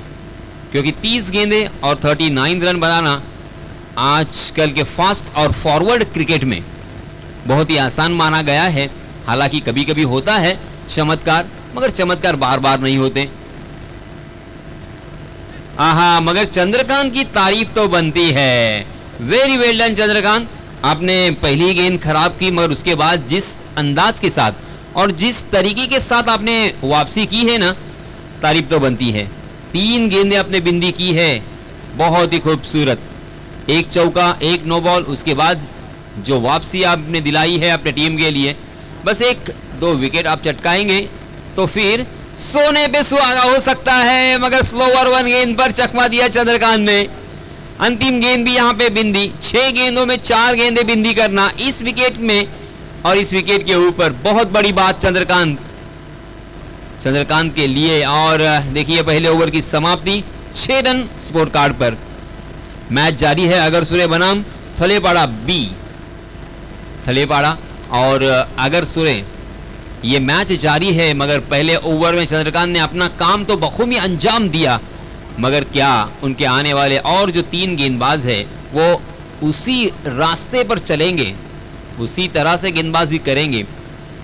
क्योंकि 30 गेंदें और 39 रन बनाना आजकल के फास्ट और फॉरवर्ड क्रिकेट में बहुत ही आसान माना गया है। हालांकि कभी कभी होता है चमत्कार, मगर चमत्कार बार बार नहीं होते। आहा, मगर चंद्रकांत की तारीफ तो बनती है। वेरी वेल डन चंद्रकांत, आपने पहली गेंद खराब की, मगर उसके बाद जिस अंदाज के साथ और जिस तरीके के साथ आपने वापसी की है ना, तारीफ तो बनती है। 3 गेंदें आपने बिंदी की है, बहुत ही खूबसूरत। 1 चौका, 1 नो बॉल, उसके बाद जो वापसी आपने दिलाई है अपने टीम के लिए, बस 1-2 विकेट आप चटकाएंगे तो फिर सोने पे सुहागा हो सकता है। मगर स्लोवर 1 गेंद पर चकमा दिया चंद्रकांत ने। अंतिम गेंद भी यहाँ पे बिंदी। 6 गेंदों में 4 गेंदें बिंदी करना इस विकेट में और इस विकेट के ऊपर बहुत बड़ी बात चंद्रकांत के लिए। और देखिए पहले ओवर की समाप्ति 6 रन स्कोर कार्ड पर। मैच जारी है अगरसुरे बनाम थलेपाड़ा बी, थलेपाड़ा और अगरसुरे, ये मैच जारी है। मगर पहले ओवर में चंद्रकांत ने अपना काम तो बखूबी अंजाम दिया, मगर क्या उनके आने वाले और जो 3 गेंदबाज है वो उसी रास्ते पर चलेंगे, उसी तरह से गेंदबाजी करेंगे?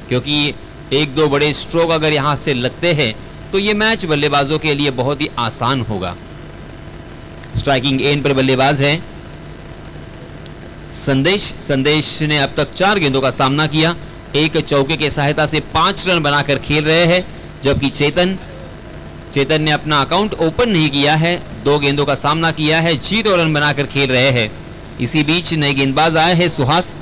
क्योंकि 1-2 बड़े स्ट्रोक अगर यहां से लगते हैं तो ये मैच बल्लेबाजों के लिए बहुत ही आसान होगा। स्ट्राइकिंग एंड पर बल्लेबाज है संदेश ने अब तक 4 गेंदों का सामना किया, 1 चौके के सहायता से 5 रन बनाकर खेल रहे हैं। जबकि चेतन ने अपना अकाउंट ओपन नहीं किया है, 2 गेंदों का सामना किया है, 0 रन बनाकर खेल रहे हैं। इसी बीच नए गेंदबाज आए हैं सुहास,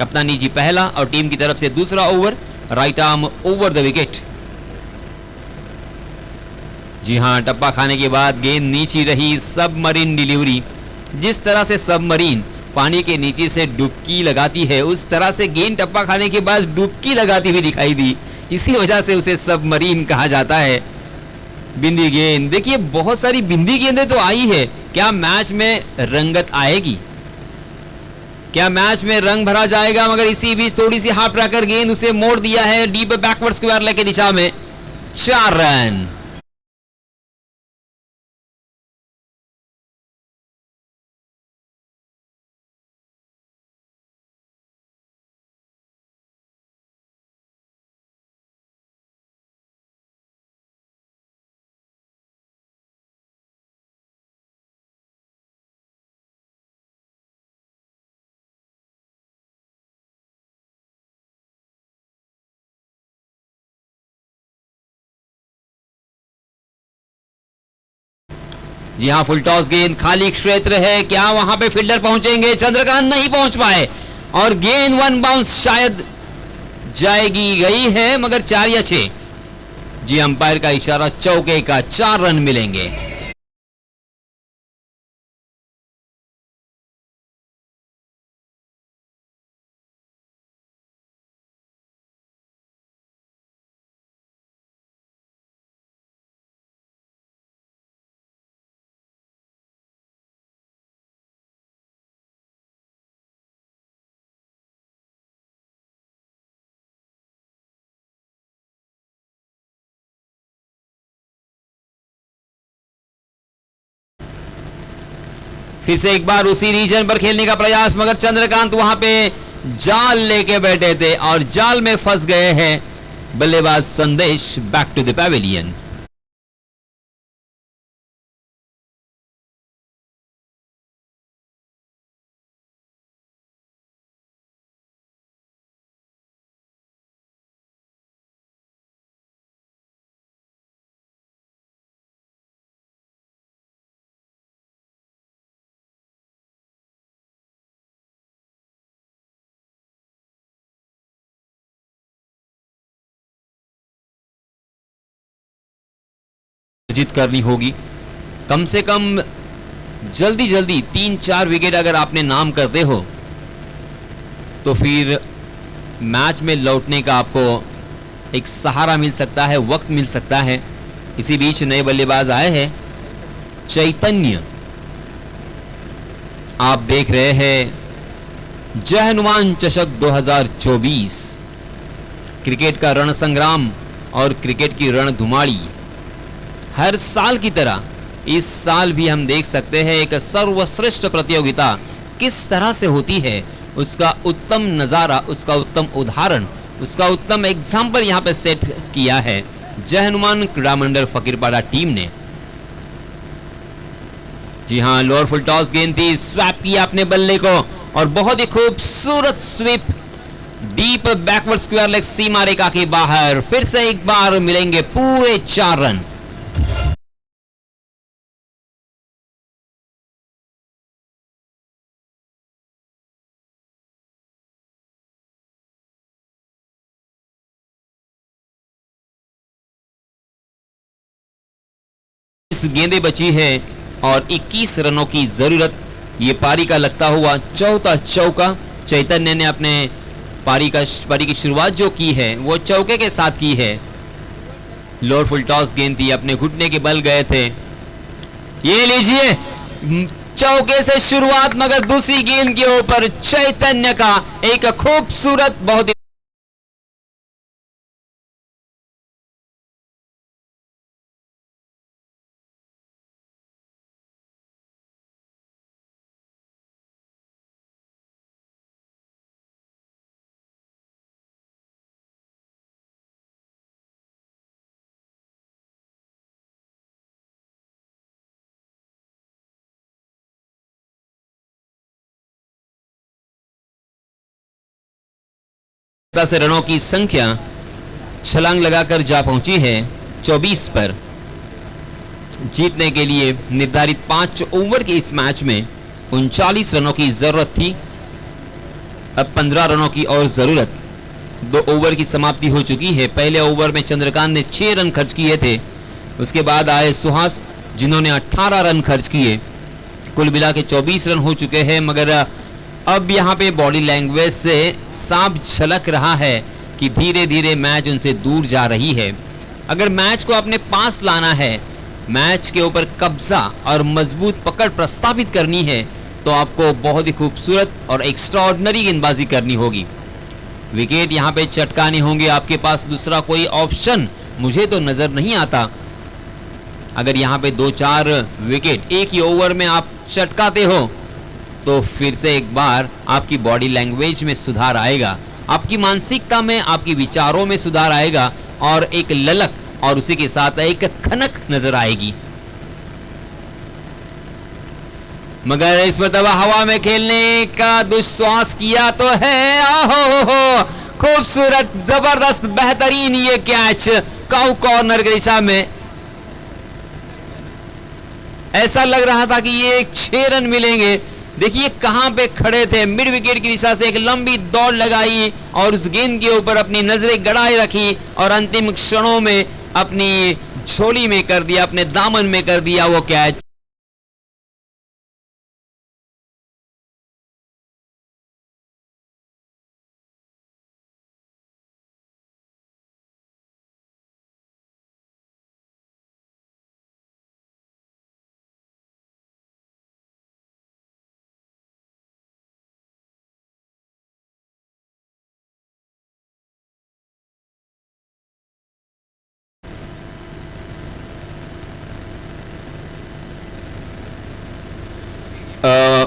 अपना निजी पहला और टीम की तरफ से दूसरा over, right arm over the wicket. जी हां, टप्पा खाने के बाद गेंद नीचे रही, सबमरीन डिलीवरी। जिस तरह से सबमरीन पानी के नीचे से डुबकी लगाती है, उस तरह से गेंद टप्पा खाने के बाद डुबकी लगाती हुई दिखाई दी, इसी वजह से उसे सबमरीन कहा जाता है। बिंदी गेंद, देखिए बहुत सारी बिंदी गेंदें तो आई है। क्या मैच में रंगत आएगी? क्या मैच में रंग भरा जाएगा? मगर इसी बीच थोड़ी सी हाफ ट्रैकर गेंद उसे मोड़ दिया है डीप बैकवर्ड स्क्वायर लेग की दिशा में। 4 रन। जी हाँ, फुल टॉस गेंद, खाली क्षेत्र है, क्या वहां पे फील्डर पहुंचेंगे? चंद्रकांत नहीं पहुंच पाए और गेंद 1 बाउंस शायद जाएगी, गई है, मगर 4 या 6। जी, अंपायर का इशारा, चौके का, 4 रन मिलेंगे। फिर से एक बार उसी रीजन पर खेलने का प्रयास, मगर चंद्रकांत वहां पे जाल लेके बैठे थे और जाल में फंस गए हैं बल्लेबाज Sandesh. Back to the pavilion. जीत करनी होगी, कम से कम जल्दी जल्दी 3-4 विकेट अगर आपने नाम करते हो तो फिर मैच में लौटने का आपको एक सहारा मिल सकता है, वक्त मिल सकता है। इसी बीच नए बल्लेबाज आए हैं चैतन्य। आप देख रहे हैं जय हनुमान चषक 2024, क्रिकेट का रण संग्राम और क्रिकेट की रणधुमाड़ी। हर साल की तरह इस साल भी हम देख सकते हैं एक सर्वश्रेष्ठ प्रतियोगिता किस तरह से होती है, उसका उत्तम नज़ारा, उसका उत्तम उदाहरण, उसका उत्तम एग्जाम्पल यहाँ पे सेट किया है जय हनुमान क्रीड़ा मंडल फकीरपाड़ा टीम ने। जी हाँ, लोअर फुल टॉस गेंद थी, स्वैप किया अपने बल्ले को और बहुत ही खूबसूरत sweep deep backward square leg सीमा रेखा के बाहर। फिर से एक बार मिलेंगे पूरे 4 रन। गेंदें बची है और 21 रनों की जरूरत। ये पारी का लगता हुआ चौथा चौका। चैतन्य ने अपने पारी की शुरुआत जो की है वो चौके के साथ की है। लोअर फुल टॉस गेंद थी, अपने घुटने के बल गए थे। ये लीजिए चौके से शुरुआत, मगर दूसरी गेंद के ऊपर चैतन्य का एक खूबसूरत बहुत ही से रनों की संख्या छलांग लगाकर जा पहुंची है 24 पर। जीतने के लिए निर्धारित 5 ओवर के इस मैच में 39 रनों की जरूरत थी। अब 15 रनों की और जरूरत। 2 ओवर की समाप्ति हो चुकी है। पहले ओवर में चंद्रकांत ने 6 रन खर्च किए थे, उसके बाद आए सुहास जिन्होंने 18 रन खर्च किए। कुल मिला के 24 रन हो चुके हैं, मगर अब यहाँ पे बॉडी लैंग्वेज से साफ झलक रहा है कि धीरे धीरे मैच उनसे दूर जा रही है। अगर मैच को अपने पास लाना है, मैच के ऊपर कब्जा और मजबूत पकड़ प्रस्तावित करनी है, तो आपको बहुत ही खूबसूरत और एक्स्ट्राऑर्डिनरी गेंदबाजी करनी होगी। विकेट यहाँ पे चटकाने होंगे, आपके पास दूसरा कोई ऑप्शन मुझे तो नजर नहीं आता। अगर यहाँ पे 2-4 विकेट एक ही ओवर में आप चटकाते हो तो फिर से एक बार आपकी बॉडी लैंग्वेज में सुधार आएगा, आपकी मानसिकता में, आपकी विचारों में सुधार आएगा और एक ललक और उसी के साथ एक खनक नजर आएगी। मगर इस मरतबा हवा में खेलने का दुस्साहस किया तो है। आहो खूबसूरत जबरदस्त बेहतरीन ये कैच काउ कॉर्नर की दिशा में। ऐसा लग रहा था कि ये 6 रन मिलेंगे। देखिए कहां पे खड़े थे, मिड विकेट की दिशा से एक लंबी दौड़ लगाई और उस गेंद के ऊपर अपनी नजरें गड़ाए रखी और अंतिम क्षणों में अपनी झोली में कर दिया, अपने दामन में कर दिया वो कैच।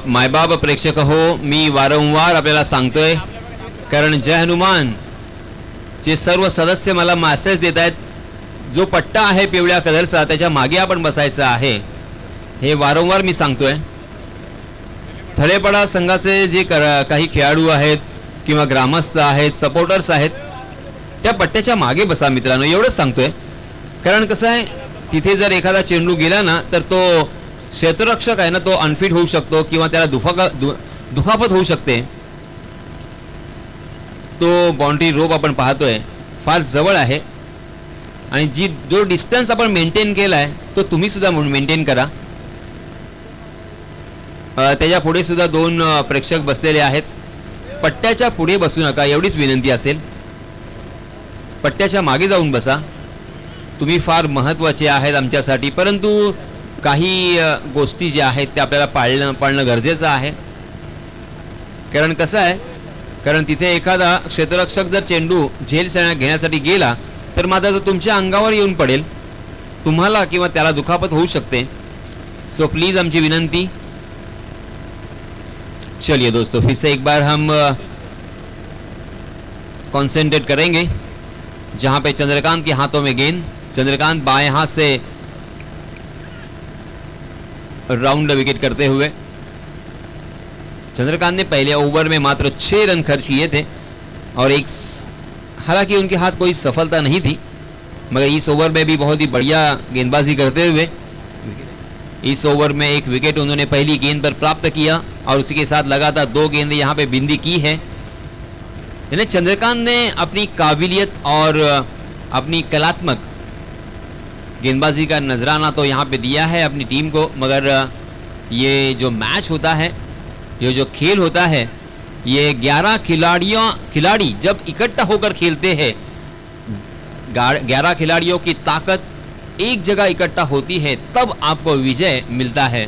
मायबाप प्रेक्षक हो, मी वारंवार आपल्याला सांगतोय कारण जय हनुमान चे सर्व सदस्य मला मेसेज देत आहेत, जो पट्टा आहे पिवळ्या कलरचा त्याच्या मागे आपण बसायचं आहे. हे वारंवार मी सांगतोय. थळेपाडा संघाचे जे काही खेळाडू आहेत किंवा ग्रामस्थ आहेत, सपोर्टर्स आहेत, त्या पट्ट्याच्या मागे बसा मित्रांनो, एवढंच सांगतोय. कारण कसं आहे, तिथे जर एखादा चेंडू गेला ना तर तो क्षेत्ररक्षक आहे ना, तो अनफिट होऊ शकतो किंवा त्याला दुखापत होऊ शकते. तो बाउंड्री रोप आपण पाहतोय फार जवळ आहे आणि जो डिस्टन्स आपण मेंटेन केलाय तो तुम्ही सुद्धा मेंटेन करा. त्याच्या पुढे सुद्धा 2 प्रेक्षक बसलेले आहेत. पट्ट्याच्या पुढे बसू नका एवढीच विनंती असेल. पट्ट्याच्या मागे जाऊन बसा. तुम्ही फार महत्त्वाचे आहेत आमच्यासाठी, परंतु काही गोष्टी ज्या आहेत त्या आपल्याला पाळणं गरजेचं आहे. कारण कसं आहे, कारण तिथे एखादा क्षेत्ररक्षक जर चेंडू झेल घेण्यासाठी गेला तर मात्र तो तुमच्या अंगावर येऊन पडेल, तुम्हाला किंवा त्याला दुखापत होऊ शकते. सो प्लीज आमची विनंती. चलिए दोस्तों, फिर से एक बार हम कंसंट्रेट करेंगे. जहां पे चंद्रकांत के हाथों में गेंद, चंद्रकांत बाएं हाथ से राउंड विकेट करते हुए. चंद्रकांत ने पहले ओवर में मात्र 6 रन खर्च किए थे और हालांकि उनके हाथ कोई सफलता नहीं थी, मगर इस ओवर में भी बहुत ही बढ़िया गेंदबाजी करते हुए इस ओवर में 1 विकेट उन्होंने पहली गेंद पर प्राप्त किया और उसी के साथ लगातार 2 गेंदें यहां पे बिंदी की है. यानी चंद्रकांत ने अपनी काबिलियत और अपनी कलात्मक गेंदबाजी का नजराना तो यहाँ पे दिया है अपनी टीम को, मगर ये जो मैच होता है, ये जो खेल होता है, ये 11 खिलाड़ी जब इकट्ठा होकर खेलते हैं, 11 खिलाड़ियों की ताकत एक जगह इकट्ठा होती है तब आपको विजय मिलता है.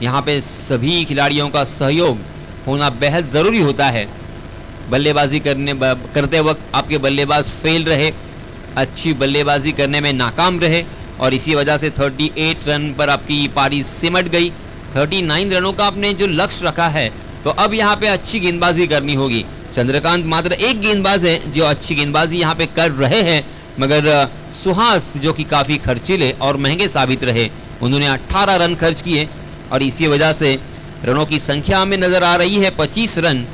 यहाँ पे सभी खिलाड़ियों का सहयोग होना बेहद ज़रूरी होता है. बल्लेबाजी करते वक्त आपके बल्लेबाज फेल रहे, अच्छी बल्लेबाजी करने में नाकाम रहे और इसी वजह से 38 रन पर आपकी पारी सिमट गई. 39 रनों का आपने जो लक्ष्य रखा है, तो अब यहाँ पे अच्छी गेंदबाजी करनी होगी. चंद्रकांत मात्र एक गेंदबाज है जो अच्छी गेंदबाजी यहाँ पे कर रहे हैं, मगर सुहास जो कि काफ़ी खर्चीले और महंगे साबित रहे, उन्होंने 18 रन खर्च किए और इसी वजह से रनों की संख्या में नज़र आ रही है 25 रन.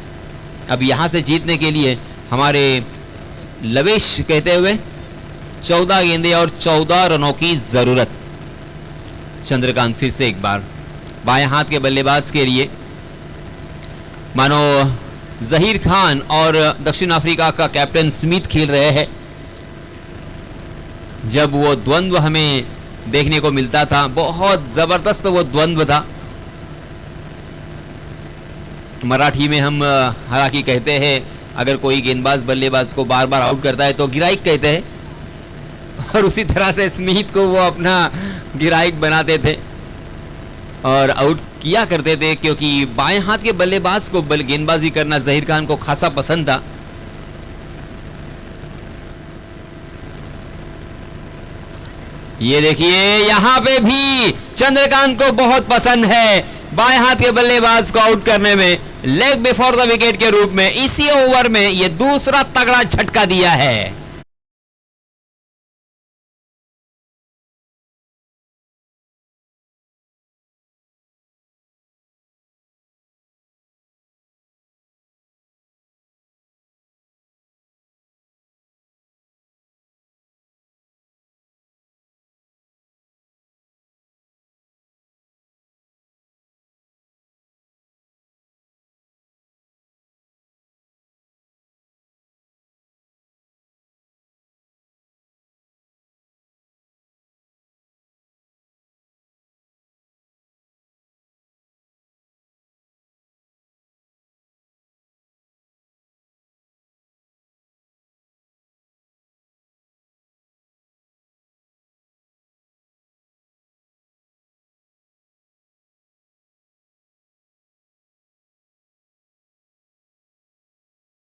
अब यहाँ से जीतने के लिए हमारे लवेश कहते हुए 14 गेंदें और 14 रनों की ज़रूरत. चंद्रकांत फिर से एक बार बाएं हाथ के बल्लेबाज के लिए, मानो जहीर खान और दक्षिण अफ्रीका का कैप्टन स्मिथ खेल रहे हैं. जब वो द्वंद्व हमें देखने को मिलता था, बहुत जबरदस्त वो द्वंद्व था. मराठी में हम हालांकि कहते हैं, अगर कोई गेंदबाज बल्लेबाज को बार बार आउट करता है तो गिराइक कहते हैं, और उसी तरह से स्मिथ को वो अपना गिराइक बनाते थे और आउट किया करते थे, क्योंकि बाएं हाथ के बल्लेबाज को गेंदबाजी करना जहीर खान को खासा पसंद था. ये देखिए, यहां पे भी चंद्रकांत को बहुत पसंद है बाएं हाथ के बल्लेबाज को आउट करने में. लेग बिफोर द विकेट के रूप में इसी ओवर में ये दूसरा तगड़ा झटका दिया है.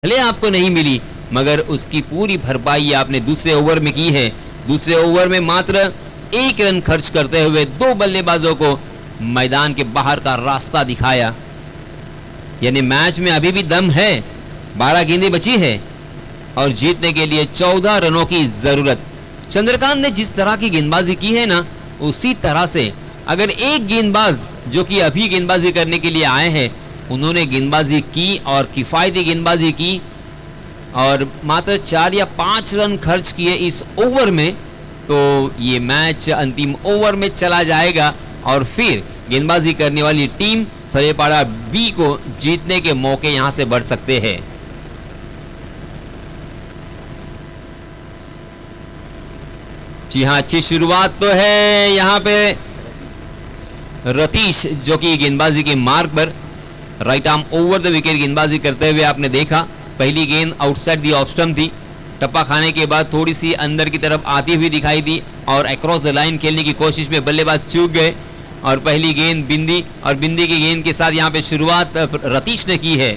भले आपको नहीं मिली, मगर उसकी पूरी भरपाई आपने दूसरे ओवर में की है. दूसरे ओवर में मात्र 1 रन खर्च करते हुए 2 बल्लेबाजों को मैदान के बाहर का रास्ता दिखाया. यानी मैच में अभी भी दम है, 12 गेंदें बची है और जीतने के लिए 14 रनों की जरूरत। चंद्रकांत ने जिस तरह की गेंदबाजी की है ना, उसी तरह से अगर एक गेंदबाज जो कि अभी गेंदबाजी करने के लिए आए हैं, उन्होंने गेंदबाजी की और किफायती गेंदबाजी की और मात्र 4 या 5 रन खर्च किए इस ओवर में, तो ये मैच अंतिम ओवर में चला जाएगा और फिर गेंदबाजी करने वाली टीम थलेपाड़ा बी को जीतने के मौके यहां से बढ़ सकते हैं। जी हां, अच्छी शुरुआत तो है यहां पे। रतीश जो कि गेंदबाजी के मार्ग पर right arm over the wicket गेंदबाजी करते हुए आपने देखा। पहली गेंद आउटसाइड दी ऑफ स्टंप थी, टप्पा खाने के बाद थोड़ी सी अंदर की तरफ आती हुई दिखाई दी और अक्रॉस द लाइन खेलने की कोशिश में बल्लेबाज चूक गए और पहली गेंद बिंदी, और बिंदी की गेंद के साथ यहां पे शुरुआत रतीश ने की है।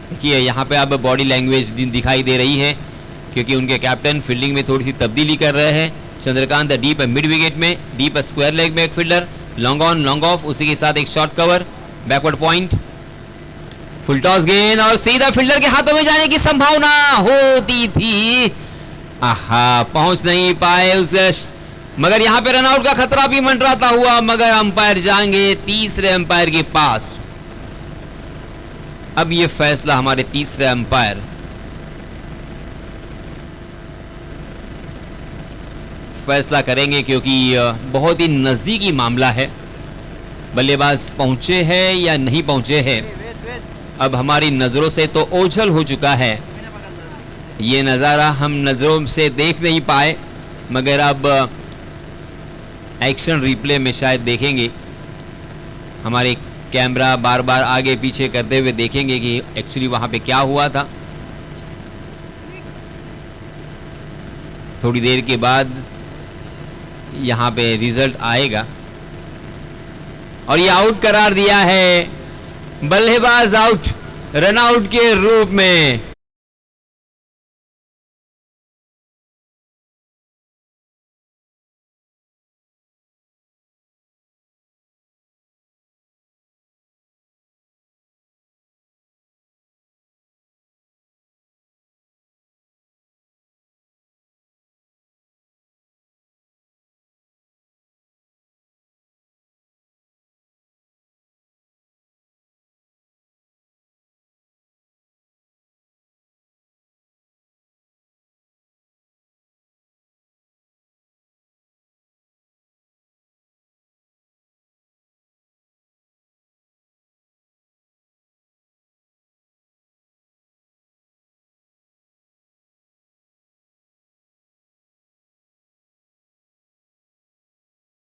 देखिए यहां पे अब बॉडी लैंग्वेज दिखाई दे रही है क्योंकि उनके कैप्टन फील्डिंग में थोड़ी सी तब्दीली कर रहे हैं। चंद्रकांत डीप मिड विकेट में, डीप स्क्वायर लेग में एक fielder, long on long of, उसी के साथ एक short cover, backward point, full toss गेंद और सीधा फील्डर के हाथों में जाने की संभावना होती थी। आहा, पहुंच नहीं पाए उसे, मगर यहां पे रनआउट का खतरा भी मंडराता हुआ, मगर अंपायर जाएंगे तीसरे अंपायर के पास। अब ये फैसला हमारे तीसरे अंपायर फैसला करेंगे क्योंकि बहुत ही नजदीकी मामला है। बल्लेबाज पहुंचे हैं या नहीं पहुंचे हैं, अब हमारी नजरों से तो ओझल हो चुका है। ये नज़ारा हम नजरों से देख नहीं पाए, मगर अब एक्शन रिप्ले में शायद देखेंगे। हमारे कैमरा बार बार आगे पीछे करते हुए देखेंगे कि एक्चुअली वहां पे क्या हुआ था। थोड़ी देर के बाद यहां पे रिजल्ट आएगा और ये आउट करार दिया है, बल्लेबाज आउट, रन आउट के रूप में।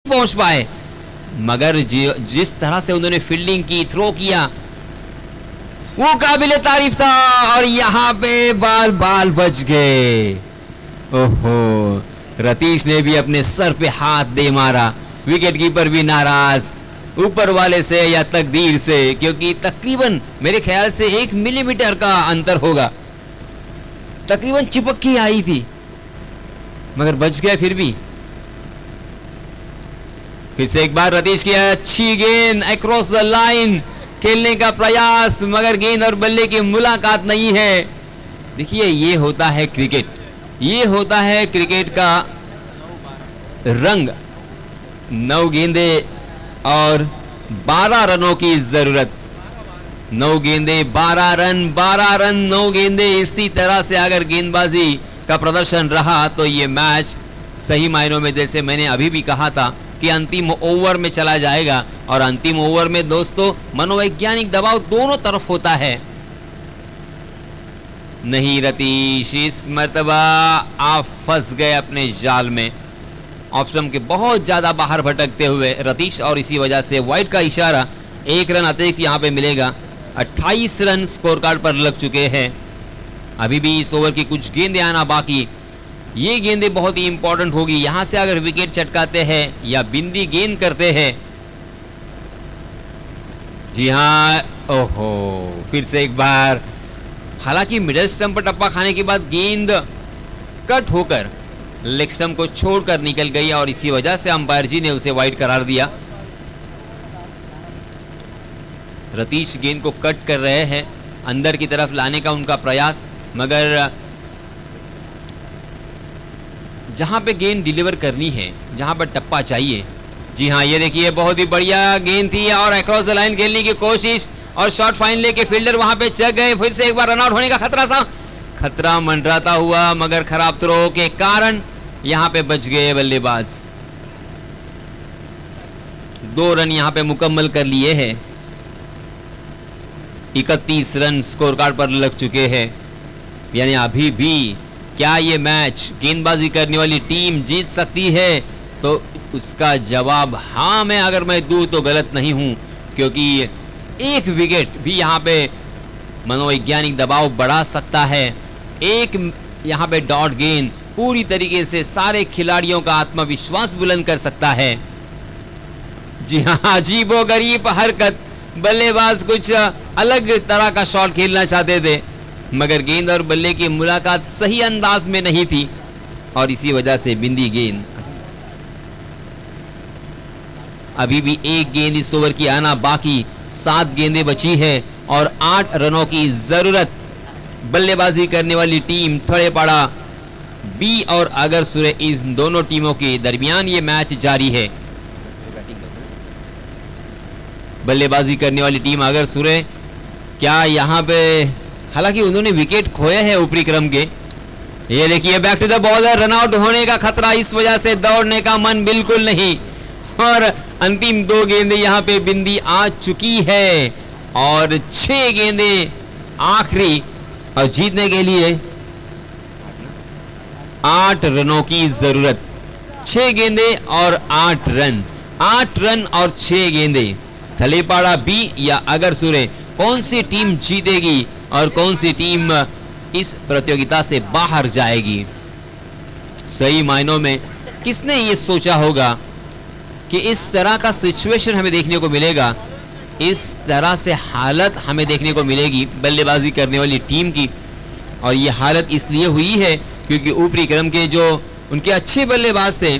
पहुंच पाए, मगर जिस तरह से उन्होंने फील्डिंग की, थ्रो किया, वो काबिले तारीफ था और यहां पे बाल बाल बच गए। ओहो, रतीश ने भी अपने सर पे हाथ दे मारा, विकेट कीपर भी नाराज, ऊपर वाले से या तकदीर से, क्योंकि तकरीबन मेरे ख्याल से 1 मिलीमीटर का अंतर होगा, तकरीबन चिपक के आई थी, मगर बच गए फिर भी। फिर से एक बार रतीश की अच्छी गेंद, अक्रॉस द लाइन खेलने का प्रयास, मगर गेंद और बल्ले की मुलाकात नहीं है। देखिए ये होता है क्रिकेट, ये होता है क्रिकेट का रंग। 9 गेंदे और 12 रनों की जरूरत, 9 गेंदे 12 रन, 12 रन 9 गेंदे। इसी तरह से अगर गेंदबाजी का प्रदर्शन रहा तो ये मैच सही मायनों में, जैसे मैंने अभी भी कहा था, कि अंतिम ओवर में चला जाएगा। और अंतिम ओवर में दोस्तों मनोवैज्ञानिक दबाव दोनों तरफ होता है। नहीं रतीश, इस मर्तबा आप फंस गए अपने जाल में, ऑफ स्टंप के बहुत ज्यादा बाहर भटकते हुए रतीश, और इसी वजह से वाइड का इशारा, 1 रन अतिरिक्त यहां पे मिलेगा। 28 रन स्कोर कार्ड पर लग चुके हैं। अभी भी इस ओवर की कुछ गेंदें आना बाकी, ये गेंदें बहुत ही इंपॉर्टेंट होगी। यहां से अगर विकेट चटकाते हैं या बिंदी गेंद करते हैं, जी हां, ओहो, फिर से एक बार, हालांकि मिडिल स्टंप पर टप्पा खाने के बाद गेंद कट होकर लेग स्टंप को छोड़कर निकल गई और इसी वजह से अंपायर जी ने उसे वाइड करार दिया। रतीश गेंद को कट कर रहे हैं, अंदर की तरफ लाने का उनका प्रयास, मगर जहां पे गेंद डिलीवर करनी है, जहां पर टप्पा चाहिए, जी हाँ ये देखिए बहुत ही बढ़िया गेंद थी और अक्रॉस द लाइन खेलने की कोशिश और शॉट फाइन लेके फील्डर वहां पे चक गए। फिर से एक बार रन आउट होने का खतरा मंडराता हुआ, मगर खराब थ्रो के कारण यहां पे बच गए बल्लेबाज। 2 रन यहां पे मुकम्मल कर लिए हैं। 31 रन स्कोर कार्ड पर लग चुके हैं। यानी अभी भी क्या ये मैच गेंदबाजी करने वाली टीम जीत सकती है? तो उसका जवाब हाँ में अगर मैं दूं तो गलत नहीं हूं, क्योंकि एक विकेट भी यहां पे मनोवैज्ञानिक दबाव बढ़ा सकता है। एक यहां पे डॉट गेंद पूरी तरीके से सारे खिलाड़ियों का आत्मविश्वास बुलंद कर सकता है। जी हाँ, अजीबोगरीब हरकत, बल्लेबाज कुछ अलग तरह का शॉट खेलना चाहते थे, मगर गेंद और बल्ले की मुलाकात सही अंदाज में नहीं थी और इसी वजह से बिंदी गेंद। अभी भी एक गेंद इस ओवर की आना बाकी, 7 गेंदें बची है और 8 रनों की जरूरत। बल्लेबाजी करने वाली टीम थड़ेपाड़ा बी और अगर सुरे, इन दोनों टीमों के दरमियान ये मैच जारी है। बल्लेबाजी करने वाली टीम अगर सुरे, क्या यहाँ पे, हालांकि उन्होंने विकेट खोए हैं ऊपरी क्रम के। ये देखिए back to the bowler, run out होने का खतरा, इस वजह से दौड़ने का मन बिल्कुल नहीं और अंतिम 2 गेंदें यहाँ पे बिंदी आ चुकी है और 6 गेंदें आखिरी और जीतने के लिए 8 रनों की जरूरत। 6 गेंदें और 8 रन, 8 रन और 6 गेंदें। थलेपाड़ा बी या अगर सुरे, कौन सी टीम जीतेगी और कौन सी टीम इस प्रतियोगिता से बाहर जाएगी? सही मायनों में किसने ये सोचा होगा कि इस तरह का सिचुएशन हमें देखने को मिलेगा, इस तरह से हालत हमें देखने को मिलेगी बल्लेबाजी करने वाली टीम की। और ये हालत इसलिए हुई है क्योंकि ऊपरी क्रम के जो उनके अच्छे बल्लेबाज थे,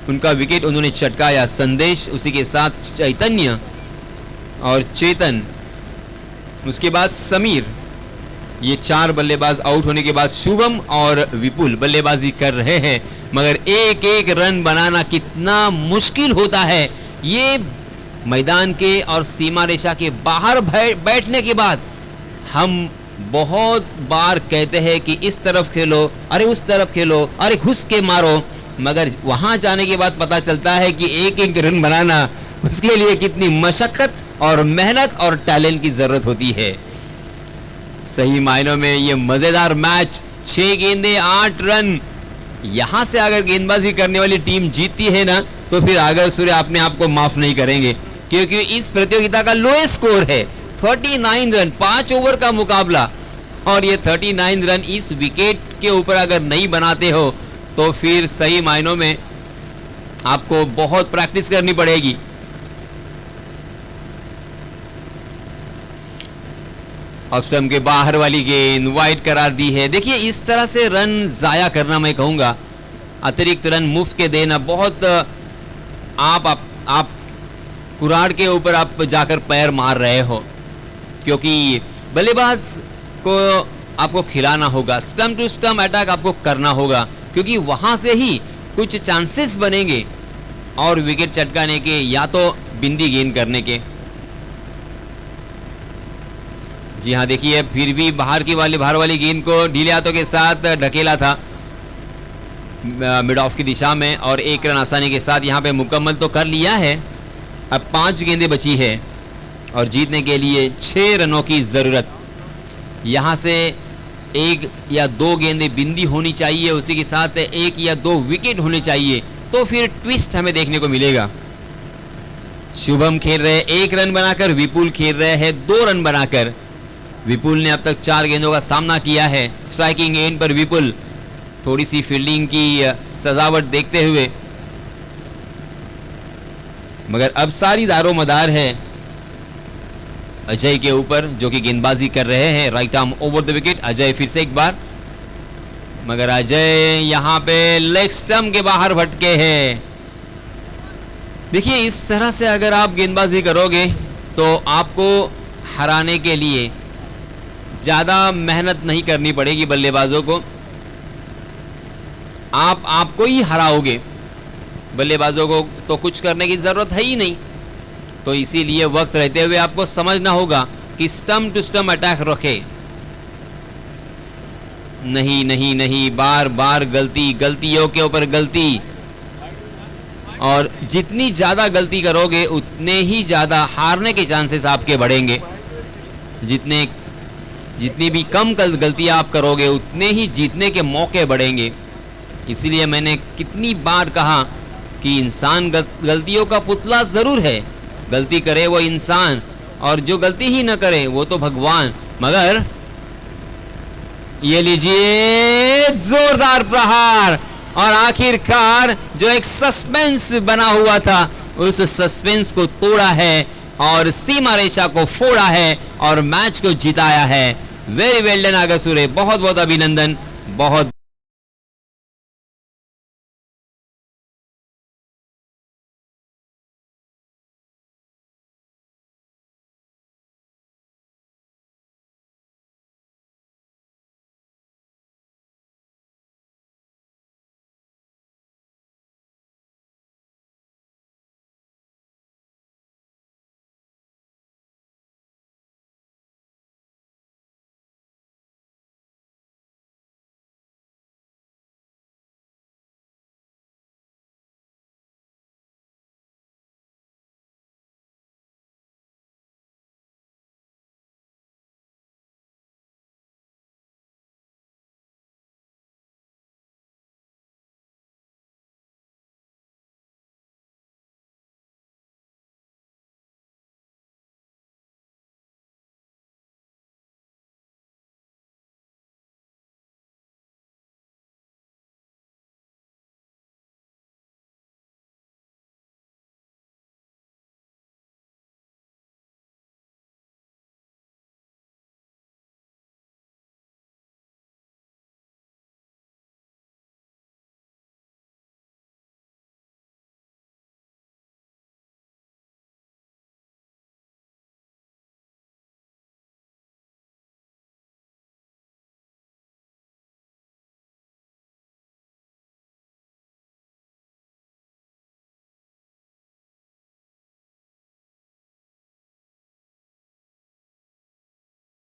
उनका विकेट उन्होंने चटकाया। संदेश, उसी के साथ चैतन्य और चेतन, उसके बाद समीर, ये 4 बल्लेबाज आउट होने के बाद शुभम और विपुल बल्लेबाजी कर रहे हैं। मगर एक एक रन बनाना कितना मुश्किल होता है, ये मैदान के और सीमा रेखा के बाहर बैठने के बाद हम बहुत बार कहते हैं कि इस तरफ खेलो, अरे उस तरफ खेलो, अरे घुस के मारो, मगर वहां जाने के बाद पता चलता है कि एक एक रन बनाना, उसके लिए कितनी मशक्कत और मेहनत और टैलेंट की जरूरत होती है। सही मायनों में ये मजेदार मैच, 6 गेंदें 8 रन। यहां से अगर गेंदबाजी करने वाली टीम जीतती है ना, तो फिर आगर सूर्य अपने आप को माफ नहीं करेंगे, क्योंकि इस प्रतियोगिता का लोएस्ट स्कोर है 39 रन, 5 ओवर का मुकाबला। और ये 39 रन इस विकेट के ऊपर अगर नहीं बनाते हो तो फिर सही मायनों में आपको बहुत प्रैक्टिस करनी पड़ेगी। ऑफ स्टंप के बाहर वाली गेंद वाइड करार दी है। देखिए इस तरह से रन जाया करना, मैं कहूंगा अतिरिक्त रन मुफ्त के देना, बहुत आप कुराड़ के ऊपर आप जाकर पैर मार रहे हो, क्योंकि बल्लेबाज को आपको खिलाना होगा, स्टंप टू स्टंप अटैक आपको करना होगा, क्योंकि वहां से ही कुछ चांसेस बनेंगे और विकेट चटकाने के या तो बिंदी गेंद करने के। जी हाँ, देखिए फिर भी बाहर वाली गेंद को ढीले हाथों के साथ ढकेला था मिड ऑफ की दिशा में और 1 रन आसानी के साथ यहाँ पे मुकम्मल तो कर लिया है। अब 5 गेंदें बची है और जीतने के लिए 6 रनों की जरूरत। यहाँ से 1 या 2 गेंदें बिंदी होनी चाहिए, उसी के साथ 1 या 2 विकेट होने चाहिए, तो फिर ट्विस्ट हमें देखने को मिलेगा। शुभम खेल रहे 1 रन बनाकर, विपुल खेल रहे हैं 2 रन बनाकर। विपुल ने अब तक 4 गेंदों का सामना किया है। स्ट्राइकिंग एंड पर विपुल, थोड़ी सी फील्डिंग की सजावट देखते हुए, मगर अब सारी दारोमदार है अजय के ऊपर, जो कि गेंदबाजी कर रहे हैं right arm over the wicket. Ajay फिर से एक बार, मगर अजय यहां पे लेग स्टंप के बाहर भटके हैं। देखिए इस तरह से अगर आप गेंदबाजी करोगे तो आपको हराने के लिए ज्यादा मेहनत नहीं करनी पड़ेगी बल्लेबाजों को, आपको ही हराओगे। बल्लेबाजों को तो कुछ करने की जरूरत है ही नहीं। तो इसीलिए वक्त रहते हुए आपको समझना होगा कि स्टंप टू स्टंप अटैक रखे। नहीं नहीं नहीं, बार बार गलती, गलतियों के ऊपर गलती, और जितनी ज्यादा गलती करोगे उतने ही ज्यादा हारने के चांसेस आपके बढ़ेंगे। जितनी भी कम गलतियां आप करोगे उतने ही जीतने के मौके बढ़ेंगे। इसीलिए मैंने कितनी बार कहा कि इंसान गलतियों का पुतला जरूर है। गलती करे वो इंसान, और जो गलती ही न करे वो तो भगवान। मगर ये लीजिए जोरदार प्रहार, और आखिरकार जो एक सस्पेंस बना हुआ था उस सस्पेंस को तोड़ा है और सीमा रेखा को फोड़ा है और मैच को जिताया है। वेरी वेल डन आगासुरे, बहुत बहुत अभिनंदन, बहुत